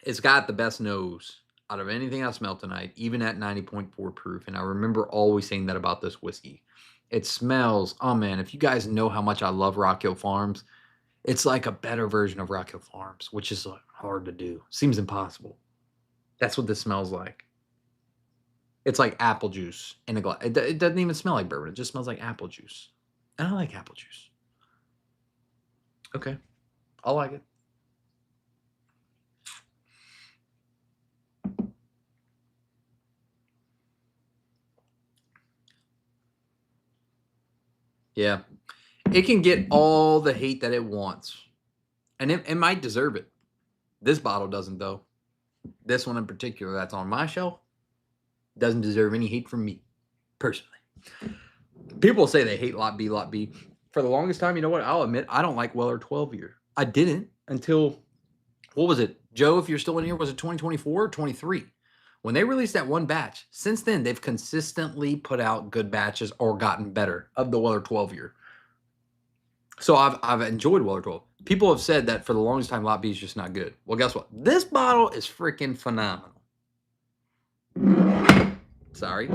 It's got the best nose out of anything I smelled tonight, even at 90.4 proof. And I remember always saying that about this whiskey. It smells, oh man, if you guys know how much I love Rock Hill Farms, it's like a better version of Rock Hill Farms, which is hard to do. Seems impossible. That's what this smells like. It's like apple juice in a glass. It doesn't even smell like bourbon. It just smells like apple juice. And I like apple juice. Okay. I like it. Yeah. It can get all the hate that it wants. And it might deserve it. This bottle doesn't, though. This one in particular that's on my shelf doesn't deserve any hate from me, personally. People say they hate Lot B, Lot B. For the longest time, you know what? I'll admit, I don't like Weller 12-year. I didn't until, what was it? Joe, if you're still in here, was it 2024 or 23? When they released that one batch, since then, they've consistently put out good batches or gotten better of the Weller 12-year. So I've enjoyed Weller 12. People have said that for the longest time, Lot B is just not good. Well, guess what? This bottle is freaking phenomenal. Sorry.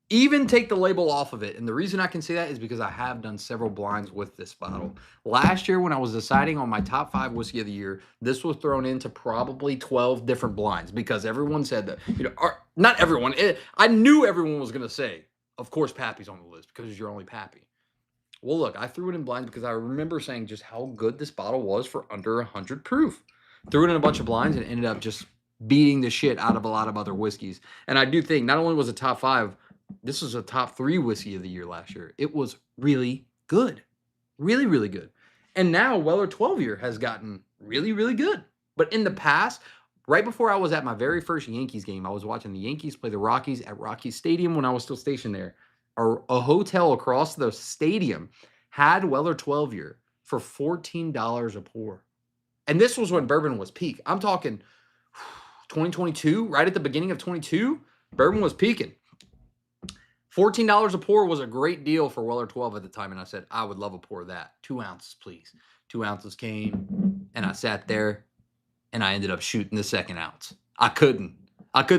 Even take the label off of it. And the reason I can say that is because I have done several blinds with this bottle. Last year when I was deciding on my top 5 whiskey of the year, this was thrown into probably 12 different blinds because everyone said that, not everyone. I knew everyone was going to say, of course, Pappy's on the list because you're only Pappy. Well, look, I threw it in blinds because I remember saying just how good this bottle was for under 100 proof. Threw it in a bunch of blinds and ended up just beating the shit out of a lot of other whiskeys. And I do think not only was it top 5, this was a top 3 whiskey of the year last year. It was really good. Really, really good. And now Weller 12-year has gotten really, really good. But in the past, right before I was at my very first Yankees game, I was watching the Yankees play the Rockies at Rockies Stadium when I was still stationed there. A hotel across the stadium had Weller 12-year for $14 a pour. And this was when bourbon was peak. I'm talking 2022, right at the beginning of 22, bourbon was peaking. $14 a pour was a great deal for Weller 12 at the time. And I said, I would love a pour of that. 2 ounces, please. 2 ounces came and I sat there and I ended up shooting the 2nd ounce. I couldn't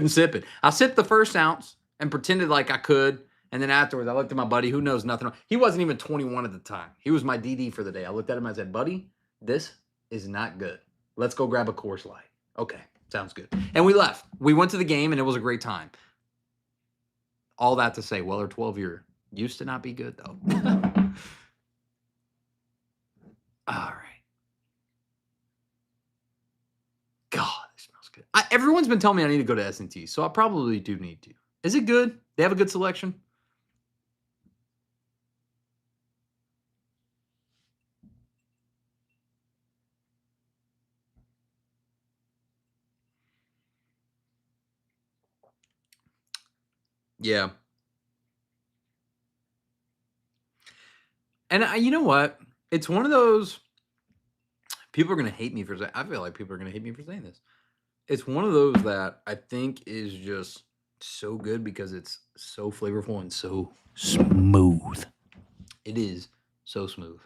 sip it. I sipped the 1st ounce and pretended like I could. And then afterwards, I looked at my buddy who knows nothing. He wasn't even 21 at the time. He was my DD for the day. I looked at him and I said, buddy, This is not good. Let's go grab a Coors Light. Okay, sounds good. And we left. We went to the game, and it was a great time. All that to say, Weller 12-year used to not be good, though. All right. God, it smells good. Everyone's been telling me I need to go to S&T, so I probably do need to. Is it good? They have a good selection? Yeah. And you know what? It's one of those, people are going to hate me for saying, I feel like people are going to hate me for saying this. It's one of those that I think is just so good because it's so flavorful and so smooth. It is so smooth.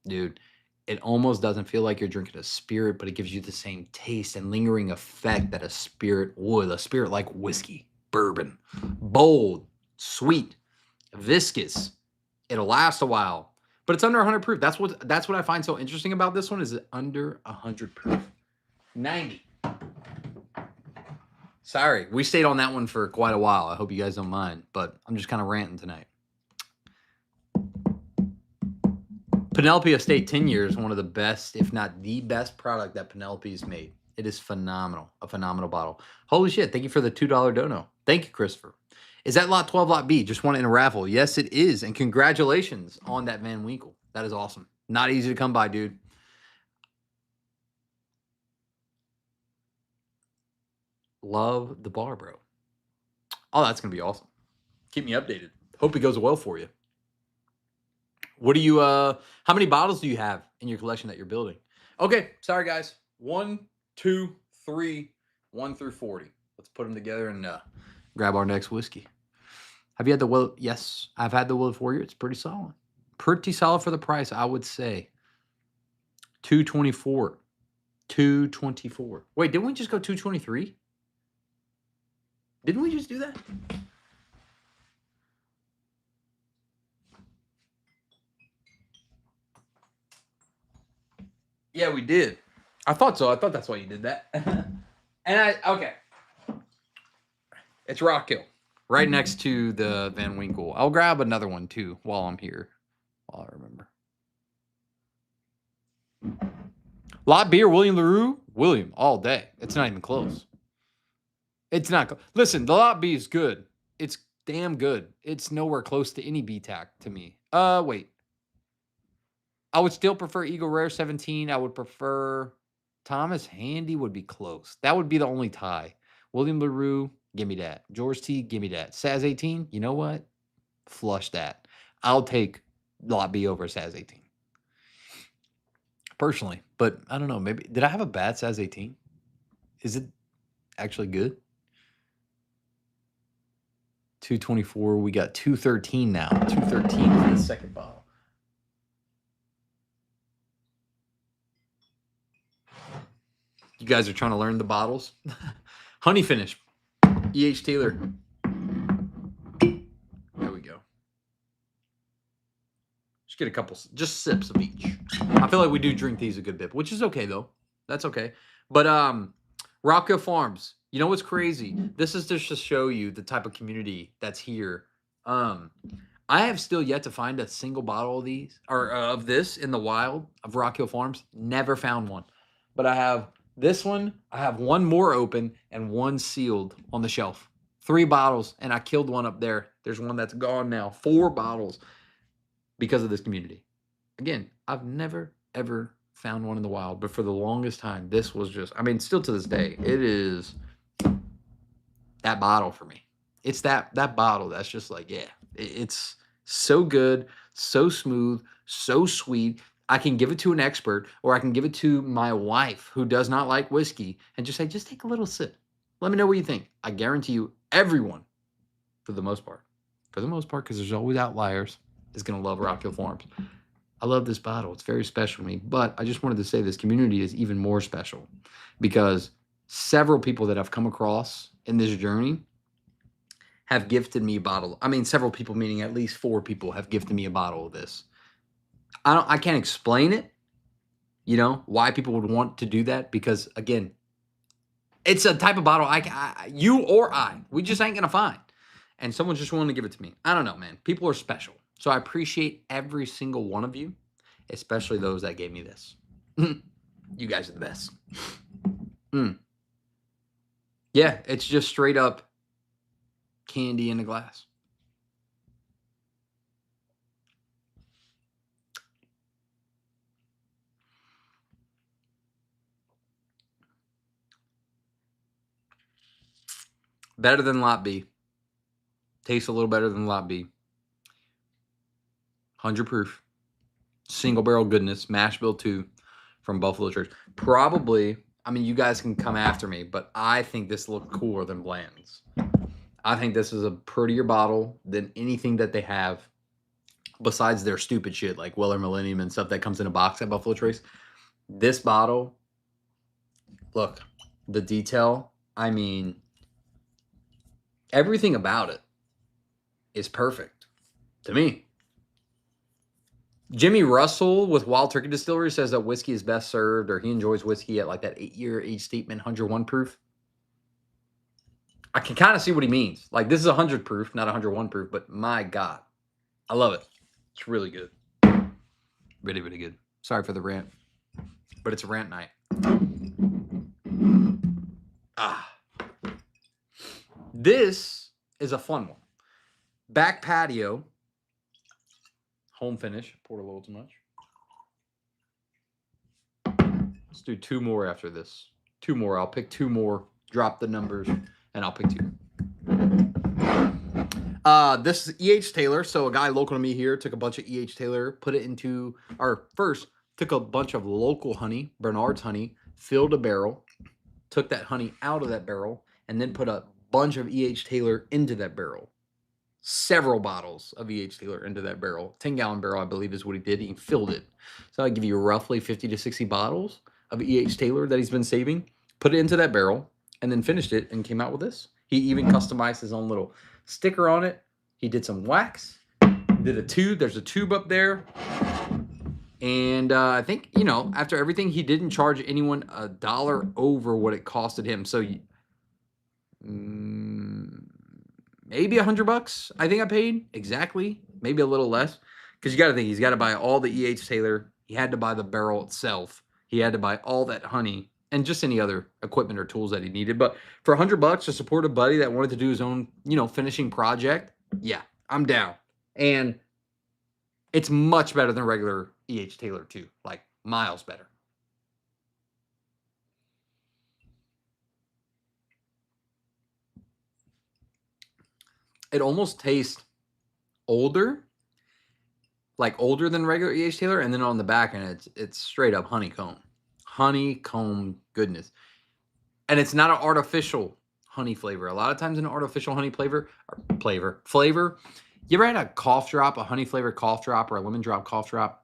Dude, it almost doesn't feel like you're drinking a spirit, but it gives you the same taste and lingering effect that a spirit would. A spirit like whiskey, bourbon. Bold, sweet, viscous. It'll last a while, but it's under 100 proof. That's what I find so interesting about this one is it under 100 proof. 90. Sorry, we stayed on that one for quite a while. I hope you guys don't mind, but I'm just kind of ranting tonight. Penelope Estate 10 years, one of the best, if not the best product that Penelope's made. It is phenomenal, a phenomenal bottle. Holy shit, thank you for the $2 dono. Thank you, Christopher. Is that lot 12, lot B? Just won in a raffle. Yes, it is, and congratulations on that Van Winkle. That is awesome. Not easy to come by, dude. Love the bar, bro. Oh, that's going to be awesome. Keep me updated. Hope it goes well for you. What do you, how many bottles do you have in your collection that you're building? Okay, sorry, guys. 1, 2, 3, 1 through 40. Let's put them together and grab our next whiskey. Have you had the Will? Yes, I've had the Willard Warrior. It's pretty solid. Pretty solid for the price, I would say. $224. $224. Wait, didn't we just go $223? Didn't we just do that? Yeah, we did. I thought so. I thought that's why you did that. Okay. It's Rock Hill, right next to the Van Winkle. I'll grab another one too while I'm here. While I remember. Lot beer, William LaRue. William, all day. It's not even close. It's not. Listen, the Lot B is good. It's damn good. It's nowhere close to any BTAC to me. Wait. I would still prefer Eagle Rare 17. I would prefer Thomas Handy would be close. That would be the only tie. William LaRue, give me that. George T, give me that. Saz 18, you know what? Flush that. I'll take Lot B over Saz 18. Personally. But I don't know. Maybe, did I have a bad Saz 18? Is it actually good? 224. We got 213 now. 213 is the second bottle. You guys are trying to learn the bottles. Honey finish. E.H. Taylor. There we go. Just get a couple, just sips of each. I feel like we do drink these a good bit, which is okay though. That's okay. But Rock Hill Farms. You know what's crazy? This is just to show you the type of community that's here. I have still yet to find a single bottle of these or of this in the wild of Rock Hill Farms. Never found one. But I have this one, I have one more open and one sealed on the shelf. 3 bottles, and I killed one up there. There's one that's gone now. 4 bottles because of this community. Again, I've never, ever found one in the wild, but for the longest time, this was just, I mean, still to this day, it is that bottle for me. It's that bottle that's just like, yeah, it's so good, so smooth, so sweet. I can give it to an expert, or I can give it to my wife who does not like whiskey and just say, just take a little sip. Let me know what you think. I guarantee you everyone, for the most part, because there's always outliers, is going to love Rock Hill Farms. I love this bottle. It's very special to me. But I just wanted to say this community is even more special because several people that I've come across in this journey have gifted me a bottle. I mean, several people, meaning at least 4 people, have gifted me a bottle of this. I can't explain it, You know, why people would want to do that? Because, again, it's a type of bottle you or I, we just ain't going to find. And someone's just willing to give it to me. I don't know, man. People are special. So I appreciate every single one of you, especially those that gave me this. You guys are the best. Yeah, it's just straight up candy in a glass. Better than Lot B. Tastes a little better than Lot B. 100 proof. Single barrel goodness. Mash Bill 2 from Buffalo Church. Probably, I mean, you guys can come after me, but I think this looks cooler than Bland's. I think this is a prettier bottle than anything that they have besides their stupid shit like Weller Millennium and stuff that comes in a box at Buffalo Trace. This bottle, look, the detail, I mean, everything about it is perfect to me. Jimmy Russell with Wild Turkey Distillery says that whiskey is best served, or he enjoys whiskey at like that 8-year age statement, 101 proof. I can kind of see what he means. Like, this is 100 proof, not 101 proof, but my God, I love it. It's really good. Really, really good. Sorry for the rant, but it's a rant night. This is a fun one. Back patio. Home finish. Poured a little too much. Let's do 2 more after this. 2 more. I'll pick 2 more. Drop the numbers, and I'll pick 2. This is E.H. Taylor. So a guy local to me here took a bunch of E.H. Taylor, put it into, or first took a bunch of local honey, Bernard's honey, filled a barrel, took that honey out of that barrel, and then put a bunch of E.H. Taylor into that barrel. Several bottles of E.H. Taylor into that barrel. 10-gallon barrel, I believe, is what he did. He filled it. So I'll give you roughly 50 to 60 bottles of E.H. Taylor that he's been saving, put it into that barrel, and then finished it and came out with this. He even customized his own little sticker on it. He did some wax, did a tube. There's a tube up there. And I think, you know, after everything, he didn't charge anyone $1 over what it costed him. So maybe $100, I think I paid exactly, maybe a little less. Because you got to think, he's got to buy all the E.H. Taylor. He had to buy the barrel itself. He had to buy all that honey and just any other equipment or tools that he needed. But for $100 to support a buddy that wanted to do his own, you know, finishing project, yeah, I'm down. And it's much better than regular E.H. Taylor too, like miles better. It almost tastes older, like older than regular E.H. Taylor, and then on the back end, it's straight up honeycomb goodness. And it's not an artificial honey flavor. A lot of times an artificial honey flavor, you ever had a cough drop, a honey flavored cough drop, or a lemon drop cough drop?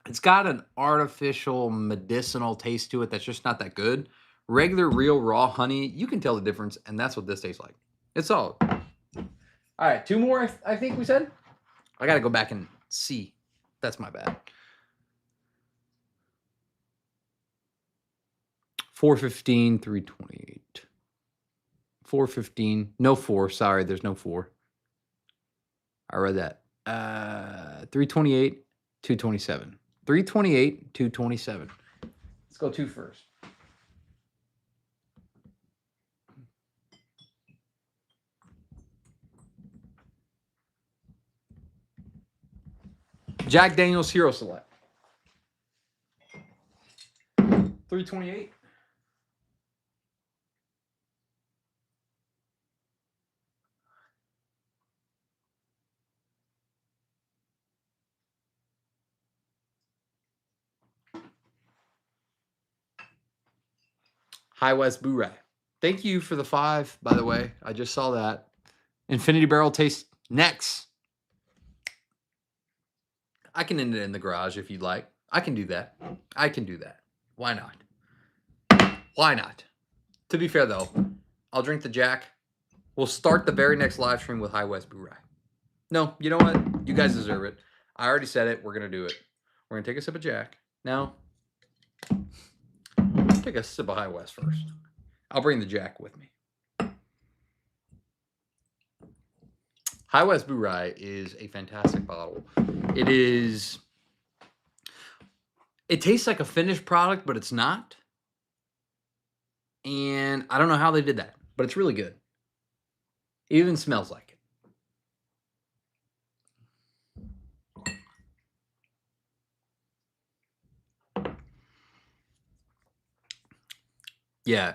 It's got an artificial medicinal taste to it that's just not that good. Regular, real, raw honey, you can tell the difference, and that's what this tastes like. It's solid. All right, 2 more, I think we said. I got to go back and see. That's my bad. 415, 328. 415. No 4. Sorry, there's no 4. I read that. 328, 227. 328, 227. Let's go 2 first. Jack Daniel's Hero Select. 328. Hi, West Bourye. Thank you for the 5, by the way. I just saw that. Infinity Barrel tastes next. I can end it in the garage if you'd like. I can do that. Why not? Why not? To be fair, though, I'll drink the Jack. We'll start the very next live stream with Hi, West Bourye. No, you know what? You guys deserve it. I already said it. We're going to do it. We're going to take a sip of Jack. Now, Take a sip of High West first. I'll bring the Jack with me. High West Bourye is a fantastic bottle. It tastes like a finished product, but it's not. And I don't know how they did that, but it's really good. It even smells like it. Yeah,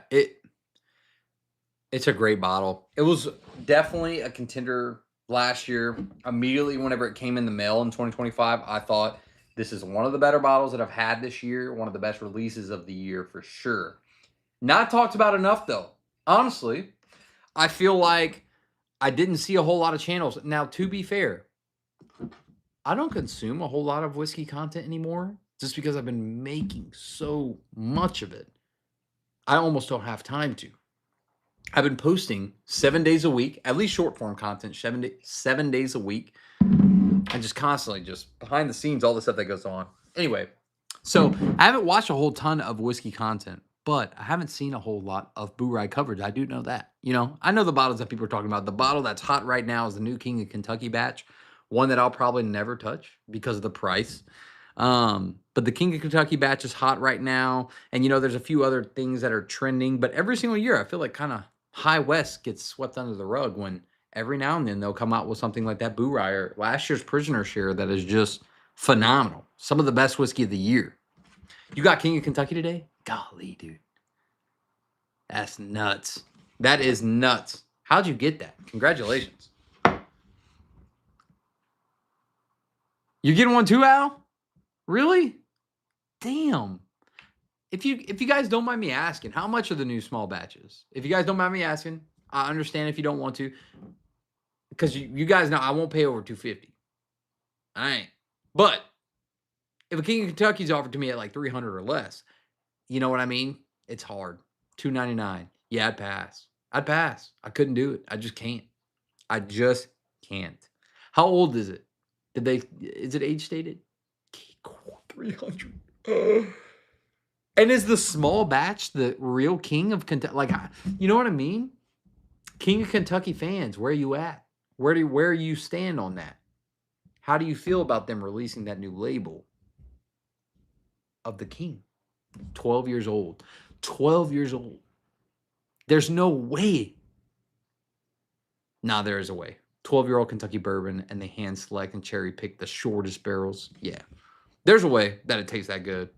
it's a great bottle. It was definitely a contender last year. Immediately whenever it came in the mail in 2025, I thought this is one of the better bottles that I've had this year. One of the best releases of the year for sure. Not talked about enough though. Honestly, I feel like I didn't see a whole lot of channels. Now, to be fair, I don't consume a whole lot of whiskey content anymore just because I've been making so much of it. I almost don't have time to. I've been posting 7 days a week, at least short form content, 7 days a week. And just constantly, just behind the scenes, all the stuff that goes on. Anyway, so I haven't watched a whole ton of whiskey content, but I haven't seen a whole lot of Bourye coverage. I do know that. You know, I know the bottles that people are talking about. The bottle that's hot right now is the new King of Kentucky batch, one that I'll probably never touch because of the price. But the King of Kentucky batch is hot right now. And, you know, there's a few other things that are trending. But every single year, I feel like kind of High West gets swept under the rug when every now and then they'll come out with something like that Bourye or last year's Prisoner Share that is just phenomenal. Some of the best whiskey of the year. You got King of Kentucky today? Golly, dude. That's nuts. That is nuts. How'd you get that? Congratulations. You getting one too, Al? Really? Damn. If you guys don't mind me asking, how much are the new small batches? If you guys don't mind me asking, I understand if you don't want to. Because you guys know I won't pay over $250. I ain't. But if a King of Kentucky's offered to me at like $300 or less, you know what I mean? It's hard. $299. Yeah, I'd pass. I couldn't do it. I just can't. I just can't. How old is it? Is it age stated? 300. And is the small batch the real King of Kentucky? Like, you know what I mean? King of Kentucky fans, where are you at? Where you stand on that? How do you feel about them releasing that new label of the King? 12 years old. 12 years old. There's no way. Nah, there is a way. 12-year-old Kentucky bourbon, and they hand select and cherry pick the shortest barrels. Yeah. There's a way that it tastes that good.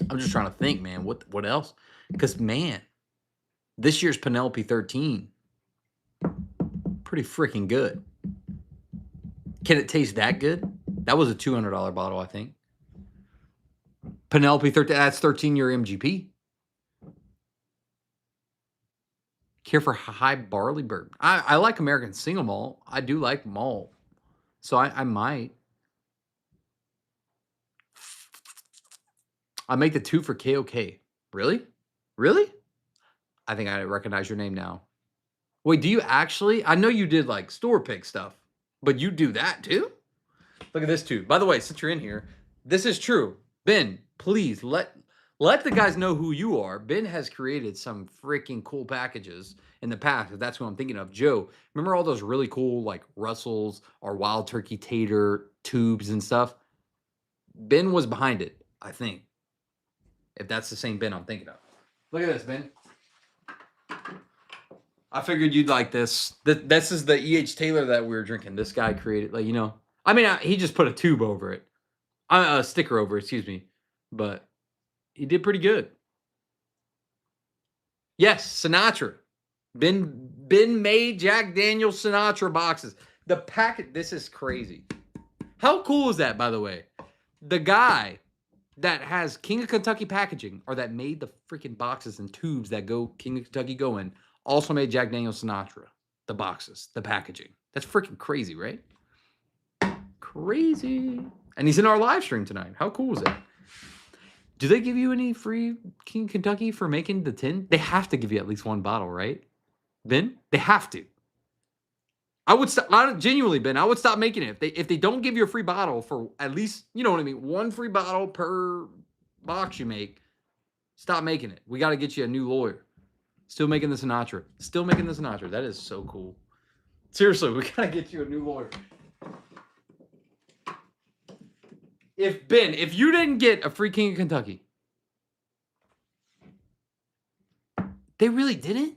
I'm just trying to think, man. What else? Because, man, this year's Penelope 13, pretty freaking good. Can it taste that good? That was a $200 bottle, I think. Penelope 13, that's 13-year MGP. Care for high barley bourbon? I like American single malt. I do like malt. So I might. I make the 2 for KOK. Really? Really? I think I recognize your name now. Wait, do you actually? I know you did like store pick stuff, but you do that too? Look at this too. By the way, since you're in here, this is true. Ben, please let the guys know who you are. Ben has created some freaking cool packages in the past, if that's who I'm thinking of. Joe, remember all those really cool like Russells or Wild Turkey Tater tubes and stuff? Ben was behind it, I think. If that's the same Ben I'm thinking of. Look at this, Ben. I figured you'd like this. This is the E.H. Taylor that we were drinking. This guy created, like, you know. I mean, he just put a tube over it. A sticker over it, excuse me. But he did pretty good. Yes, Sinatra. Ben made Jack Daniel's Sinatra boxes. The packet, this is crazy. How cool is that, by the way? The guy that has King of Kentucky packaging, or that made the freaking boxes and tubes that go King of Kentucky go in, also made Jack Daniel's Sinatra. The boxes, the packaging. That's freaking crazy, right? Crazy. And he's in our live stream tonight. How cool is that? Do they give you any free King of Kentucky for making the tin? They have to give you at least one bottle, right? Ben? They have to. I would stop. Genuinely, Ben, I would stop making it. If they don't give you a free bottle for at least, you know what I mean, one free bottle per box you make, stop making it. We got to get you a new lawyer. Still making the Sinatra. Still making the Sinatra. That is so cool. Seriously, we got to get you a new lawyer. If you didn't get a free King of Kentucky, they really didn't?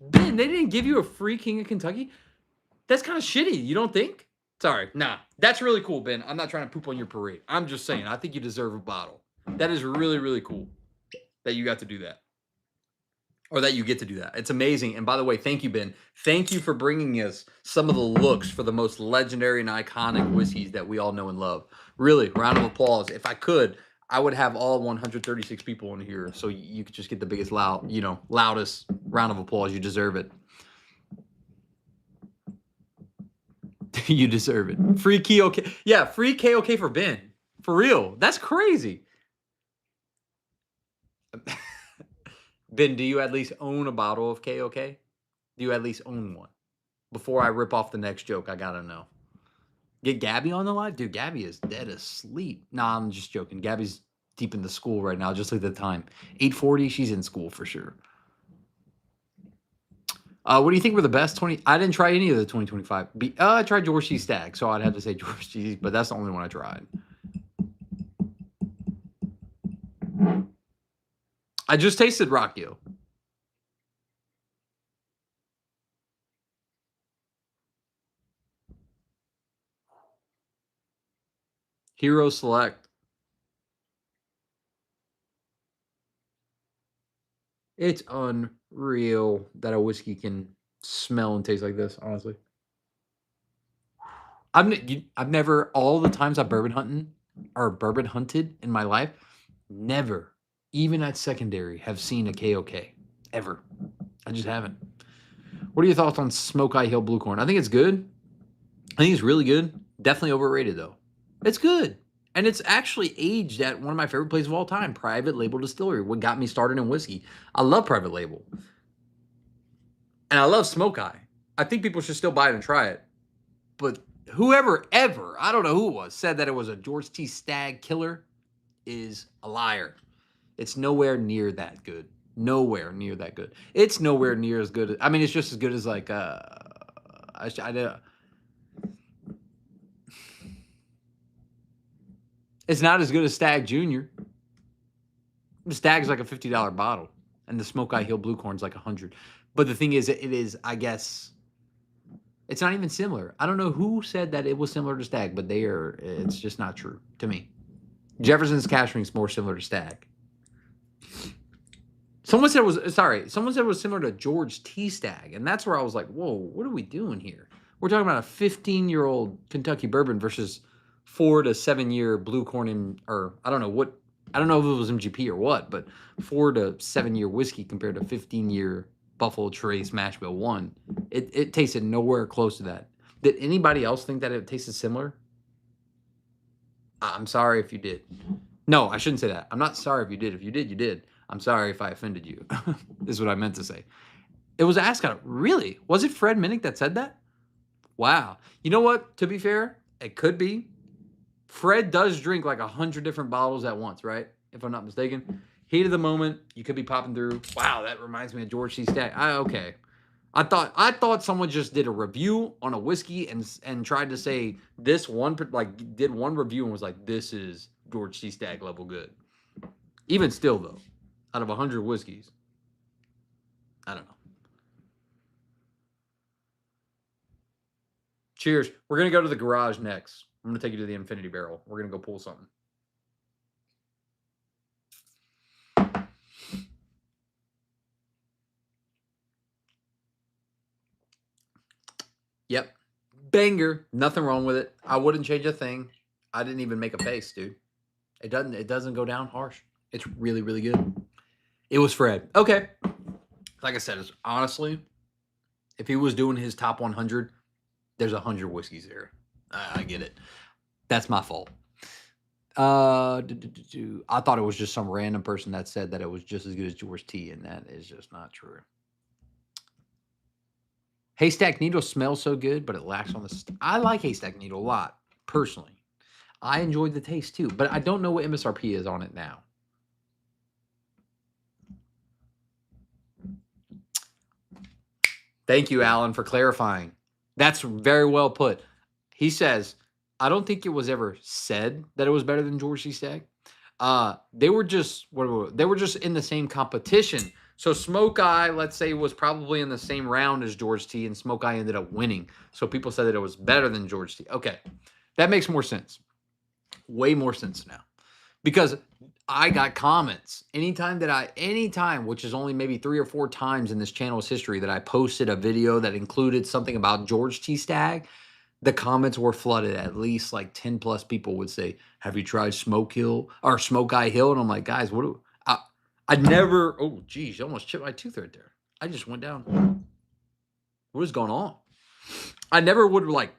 Ben, they didn't give you a free King of Kentucky? That's kind of shitty, you don't think? Sorry, nah. That's really cool, Ben. I'm not trying to poop on your parade. I'm just saying, I think you deserve a bottle. That is really, really cool that you got to do that. Or that you get to do that. It's amazing. And by the way, thank you, Ben. Thank you for bringing us some of the looks for the most legendary and iconic whiskeys that we all know and love. Really, round of applause. If I could, I would have all 136 people in here so you could just get the biggest, loudest round of applause. You deserve it. You deserve it. Free KOK. Yeah, free KOK for Ben. For real. That's crazy. Ben, do you at least own a bottle of KOK? Do you at least own one? Before I rip off the next joke, I gotta know. Get Gabby on the line? Dude, Gabby is dead asleep. Nah, I'm just joking. Gabby's deep into school right now, just like the time. 8:40, she's in school for sure. What do you think were the best 20? I didn't try any of the 2025. I tried George T. Stagg, so I'd have to say George T. But that's the only one I tried. I just tasted Rockio. Hero Select. It's unreal that a whiskey can smell and taste like this, honestly. I've never, all the times I've bourbon hunted in my life, never, even at secondary, have seen a KOK. Ever. I just haven't. What are your thoughts on Smoke Eye Hill Blue Corn? I think it's good. I think it's really good. Definitely overrated, though. It's good. And it's actually aged at one of my favorite places of all time, Private Label Distillery, what got me started in whiskey. I love Private Label. And I love Smoke Eye. I think people should still buy it and try it. But whoever ever, I don't know who it was, said that it was a George T. Stagg killer is a liar. It's nowhere near that good. Nowhere near that good. It's nowhere near as good. I mean, it's just as good as like, it's not as good as Stagg Jr. Stagg's like a $50 bottle, and the Smoke Eye Hill Blue Corn's like $100. But the thing is, it is, I guess, it's not even similar. I don't know who said that it was similar to Stagg, but it's just not true to me. Jefferson's Cash Drink's more similar to Stagg. Someone said it was similar to George T. Stagg, and that's where I was like, whoa, what are we doing here? We're talking about a 15-year-old Kentucky bourbon versus 4 to 7 year blue corn I don't know if it was MGP or what, but 4 to 7 year whiskey compared to 15-year Buffalo Trace Mash Bill 1. It tasted nowhere close to that. Did anybody else think that it tasted similar? I'm sorry if you did. No, I shouldn't say that. I'm not sorry if you did. If you did, you did. I'm sorry if I offended you. This is what I meant to say. It was Ascot. Really? Was it Fred Minnick that said that? Wow. You know what? To be fair, it could be. Fred does drink like 100 different bottles at once, right? If I'm not mistaken. Heat of the moment, you could be popping through. Wow, that reminds me of George C. Stagg. Okay. I thought someone just did a review on a whiskey and tried to say this one, like did one review and was like, this is George C. Stagg level good. Even still, though, out of 100 whiskeys, I don't know. Cheers. We're going to go to the garage next. I'm going to take you to the Infinity Barrel. We're going to go pull something. Yep. Banger. Nothing wrong with it. I wouldn't change a thing. I didn't even make a face, dude. It doesn't go down harsh. It's really, really good. It was Fred. Okay. Like I said, honestly, if he was doing his top 100, there's 100 whiskeys there. I get it. That's my fault. I thought it was just some random person that said that it was just as good as George T, and that is just not true. Haystack Needle smells so good, but it lacks on the... I like Haystack Needle a lot, personally. I enjoyed the taste too, but I don't know what MSRP is on it now. Thank you, Alan, for clarifying. That's very well put. He says, I don't think it was ever said that it was better than George T. Stagg. They were just in the same competition. So Smoke Eye, let's say, was probably in the same round as George T, and Smoke Eye ended up winning. So people said that it was better than George T. Okay, that makes more sense. Way more sense now. Because I got comments anytime, which is only maybe 3 or 4 times in this channel's history that I posted a video that included something about George T. Stagg, the comments were flooded. At least like 10 plus people would say, have you tried Smoke Hill or Smoke Eye Hill? And I'm like, guys, I never, oh, geez, you almost chipped my tooth right there. I just went down. What is going on? I never would like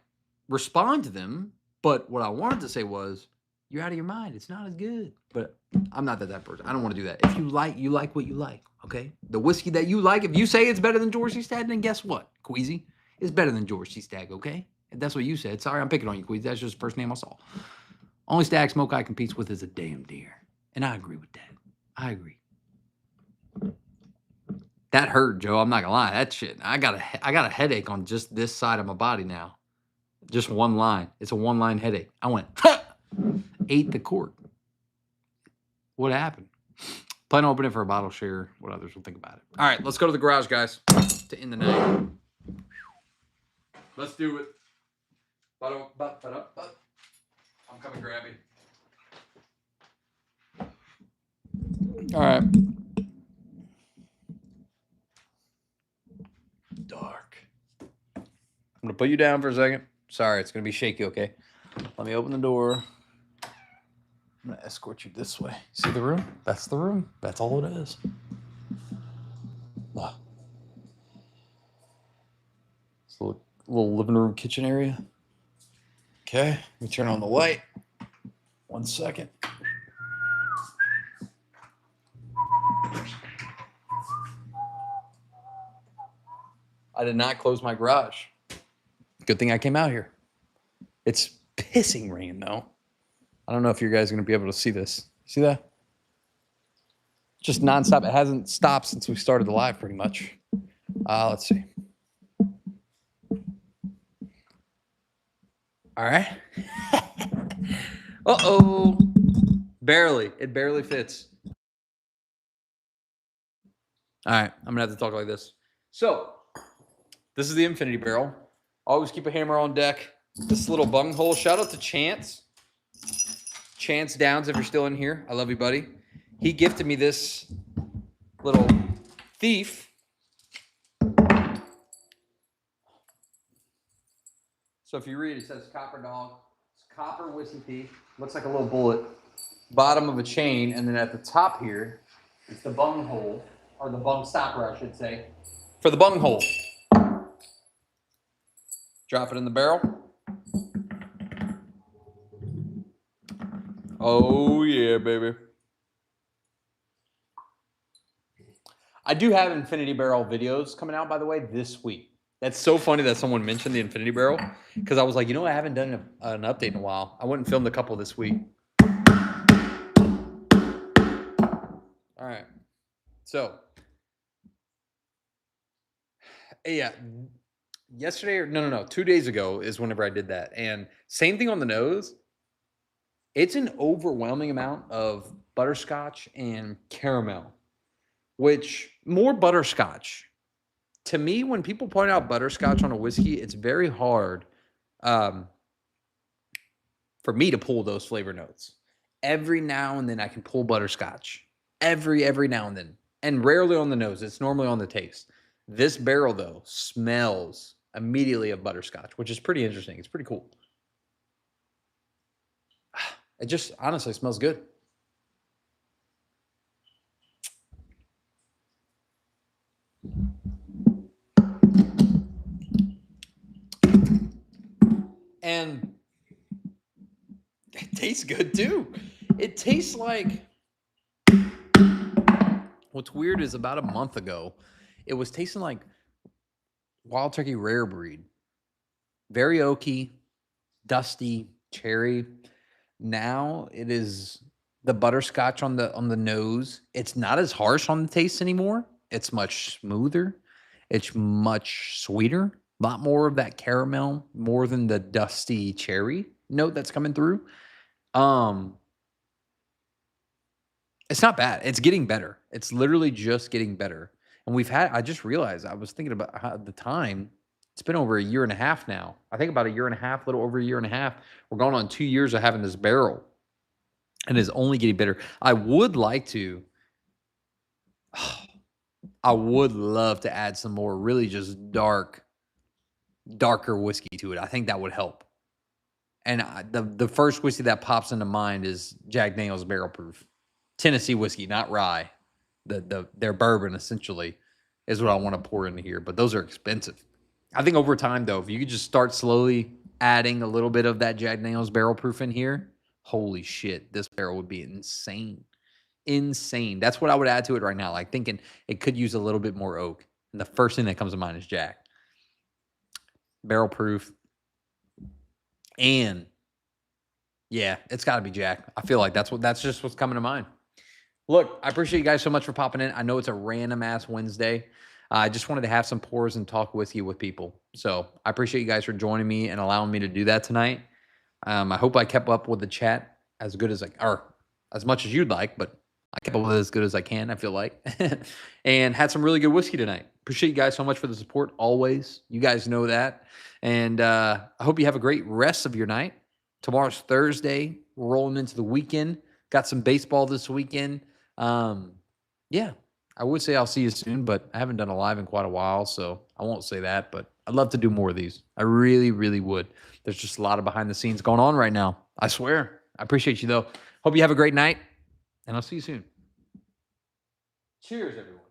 respond to them. But what I wanted to say was, you're out of your mind. It's not as good. But I'm not that person. I don't want to do that. If you like what you like, okay? The whiskey that you like, if you say it's better than George T. Stagg, then guess what, Queasy? It's better than George T. Stagg, okay? If that's what you said. Sorry, I'm picking on you, Queasy. That's just the first name I saw. Only Stagg Smoke Eye competes with is a damn deer. And I agree with that. I agree. That hurt, Joe. I'm not going to lie. That shit. I got a headache on just this side of my body now. Just one line. It's a one-line headache. I went, ha! Ate the cork. What happened? Plan on opening for a bottle share. What others will think about it. All right, let's go to the garage, guys, to end the night. Let's do it. I'm coming grab you. All right. Dark. I'm going to put you down for a second. Sorry, it's going to be shaky, okay? Let me open the door. I'm going to escort you this way. See the room? That's the room. That's all it is. It's a little living room kitchen area. Okay, let me turn on the light. 1 second. I did not close my garage. Good thing I came out here. It's pissing rain, though. I don't know if you guys are going to be able to see this. See that? Just nonstop. It hasn't stopped since we started the live, pretty much. Let's see. All right. Uh-oh. Barely. It barely fits. All right. I'm going to have to talk like this. So, this is the Infinity Barrel. Always keep a hammer on deck. This little bung hole. Shout out to Chance. Chance Downs, if you're still in here. I love you, buddy. He gifted me this little thief. So if you read, it says Copper Dog. It's copper whiskey thief. Looks like a little bullet. Bottom of a chain. And then at the top here, it's the bung hole. Or the bung stopper, I should say. For the bung hole. Drop it in the barrel. Oh, yeah, baby. I do have Infinity Barrel videos coming out, by the way, this week. That's so funny that someone mentioned the Infinity Barrel because I was like, you know, I haven't done an update in a while. I went and filmed a couple this week. All right. So, yeah. Yesterday or no, 2 days ago is whenever I did that. And same thing on the nose. It's an overwhelming amount of butterscotch and caramel, which more butterscotch. To me, when people point out butterscotch on a whiskey, it's very hard for me to pull those flavor notes. Every now and then I can pull butterscotch. Every now and then. And rarely on the nose. It's normally on the taste. This barrel, though, smells immediately of butterscotch, which is pretty interesting. It's pretty cool. It just honestly smells good. And it tastes good too. It tastes like, what's weird is about a month ago, it was tasting like Wild Turkey Rare Breed. Very oaky, dusty, cherry. Now it is the butterscotch on the nose. It's not as harsh on the taste anymore. It's much smoother. It's much sweeter. A lot more of that caramel, more than the dusty cherry note that's coming through. It's not bad. It's getting better. It's literally just getting better. And I just realized, I was thinking about how the time, it's been over a year and a half now. I think about a year and a half, a little over a year and a half. We're going on 2 years of having this barrel, and it's only getting better. I would love to add some more really just darker whiskey to it. I think that would help. And the first whiskey that pops into mind is Jack Daniel's Barrel Proof. Tennessee whiskey, not rye. Their bourbon, essentially, is what I want to pour into here. But those are expensive. I think over time, though, if you could just start slowly adding a little bit of that Jack Daniel's Barrel Proof in here, holy shit, this barrel would be insane. Insane. That's what I would add to it right now. Like, thinking it could use a little bit more oak. And the first thing that comes to mind is Jack. Barrel Proof. And yeah, it's got to be Jack. I feel like that's just what's coming to mind. Look, I appreciate you guys so much for popping in. I know it's a random-ass Wednesday. I just wanted to have some pours and talk whiskey with people. So I appreciate you guys for joining me and allowing me to do that tonight. I hope I kept up with the chat as good as or as much as you'd like, but I kept up with it as good as I can, I feel like. And had some really good whiskey tonight. Appreciate you guys so much for the support always. You guys know that. And I hope you have a great rest of your night. Tomorrow's Thursday. We're rolling into the weekend. Got some baseball this weekend. Yeah, I would say I'll see you soon, but I haven't done a live in quite a while, so I won't say that, but I'd love to do more of these. I really, really would. There's just a lot of behind the scenes going on right now. I swear. I appreciate you, though. Hope you have a great night, and I'll see you soon. Cheers, everyone.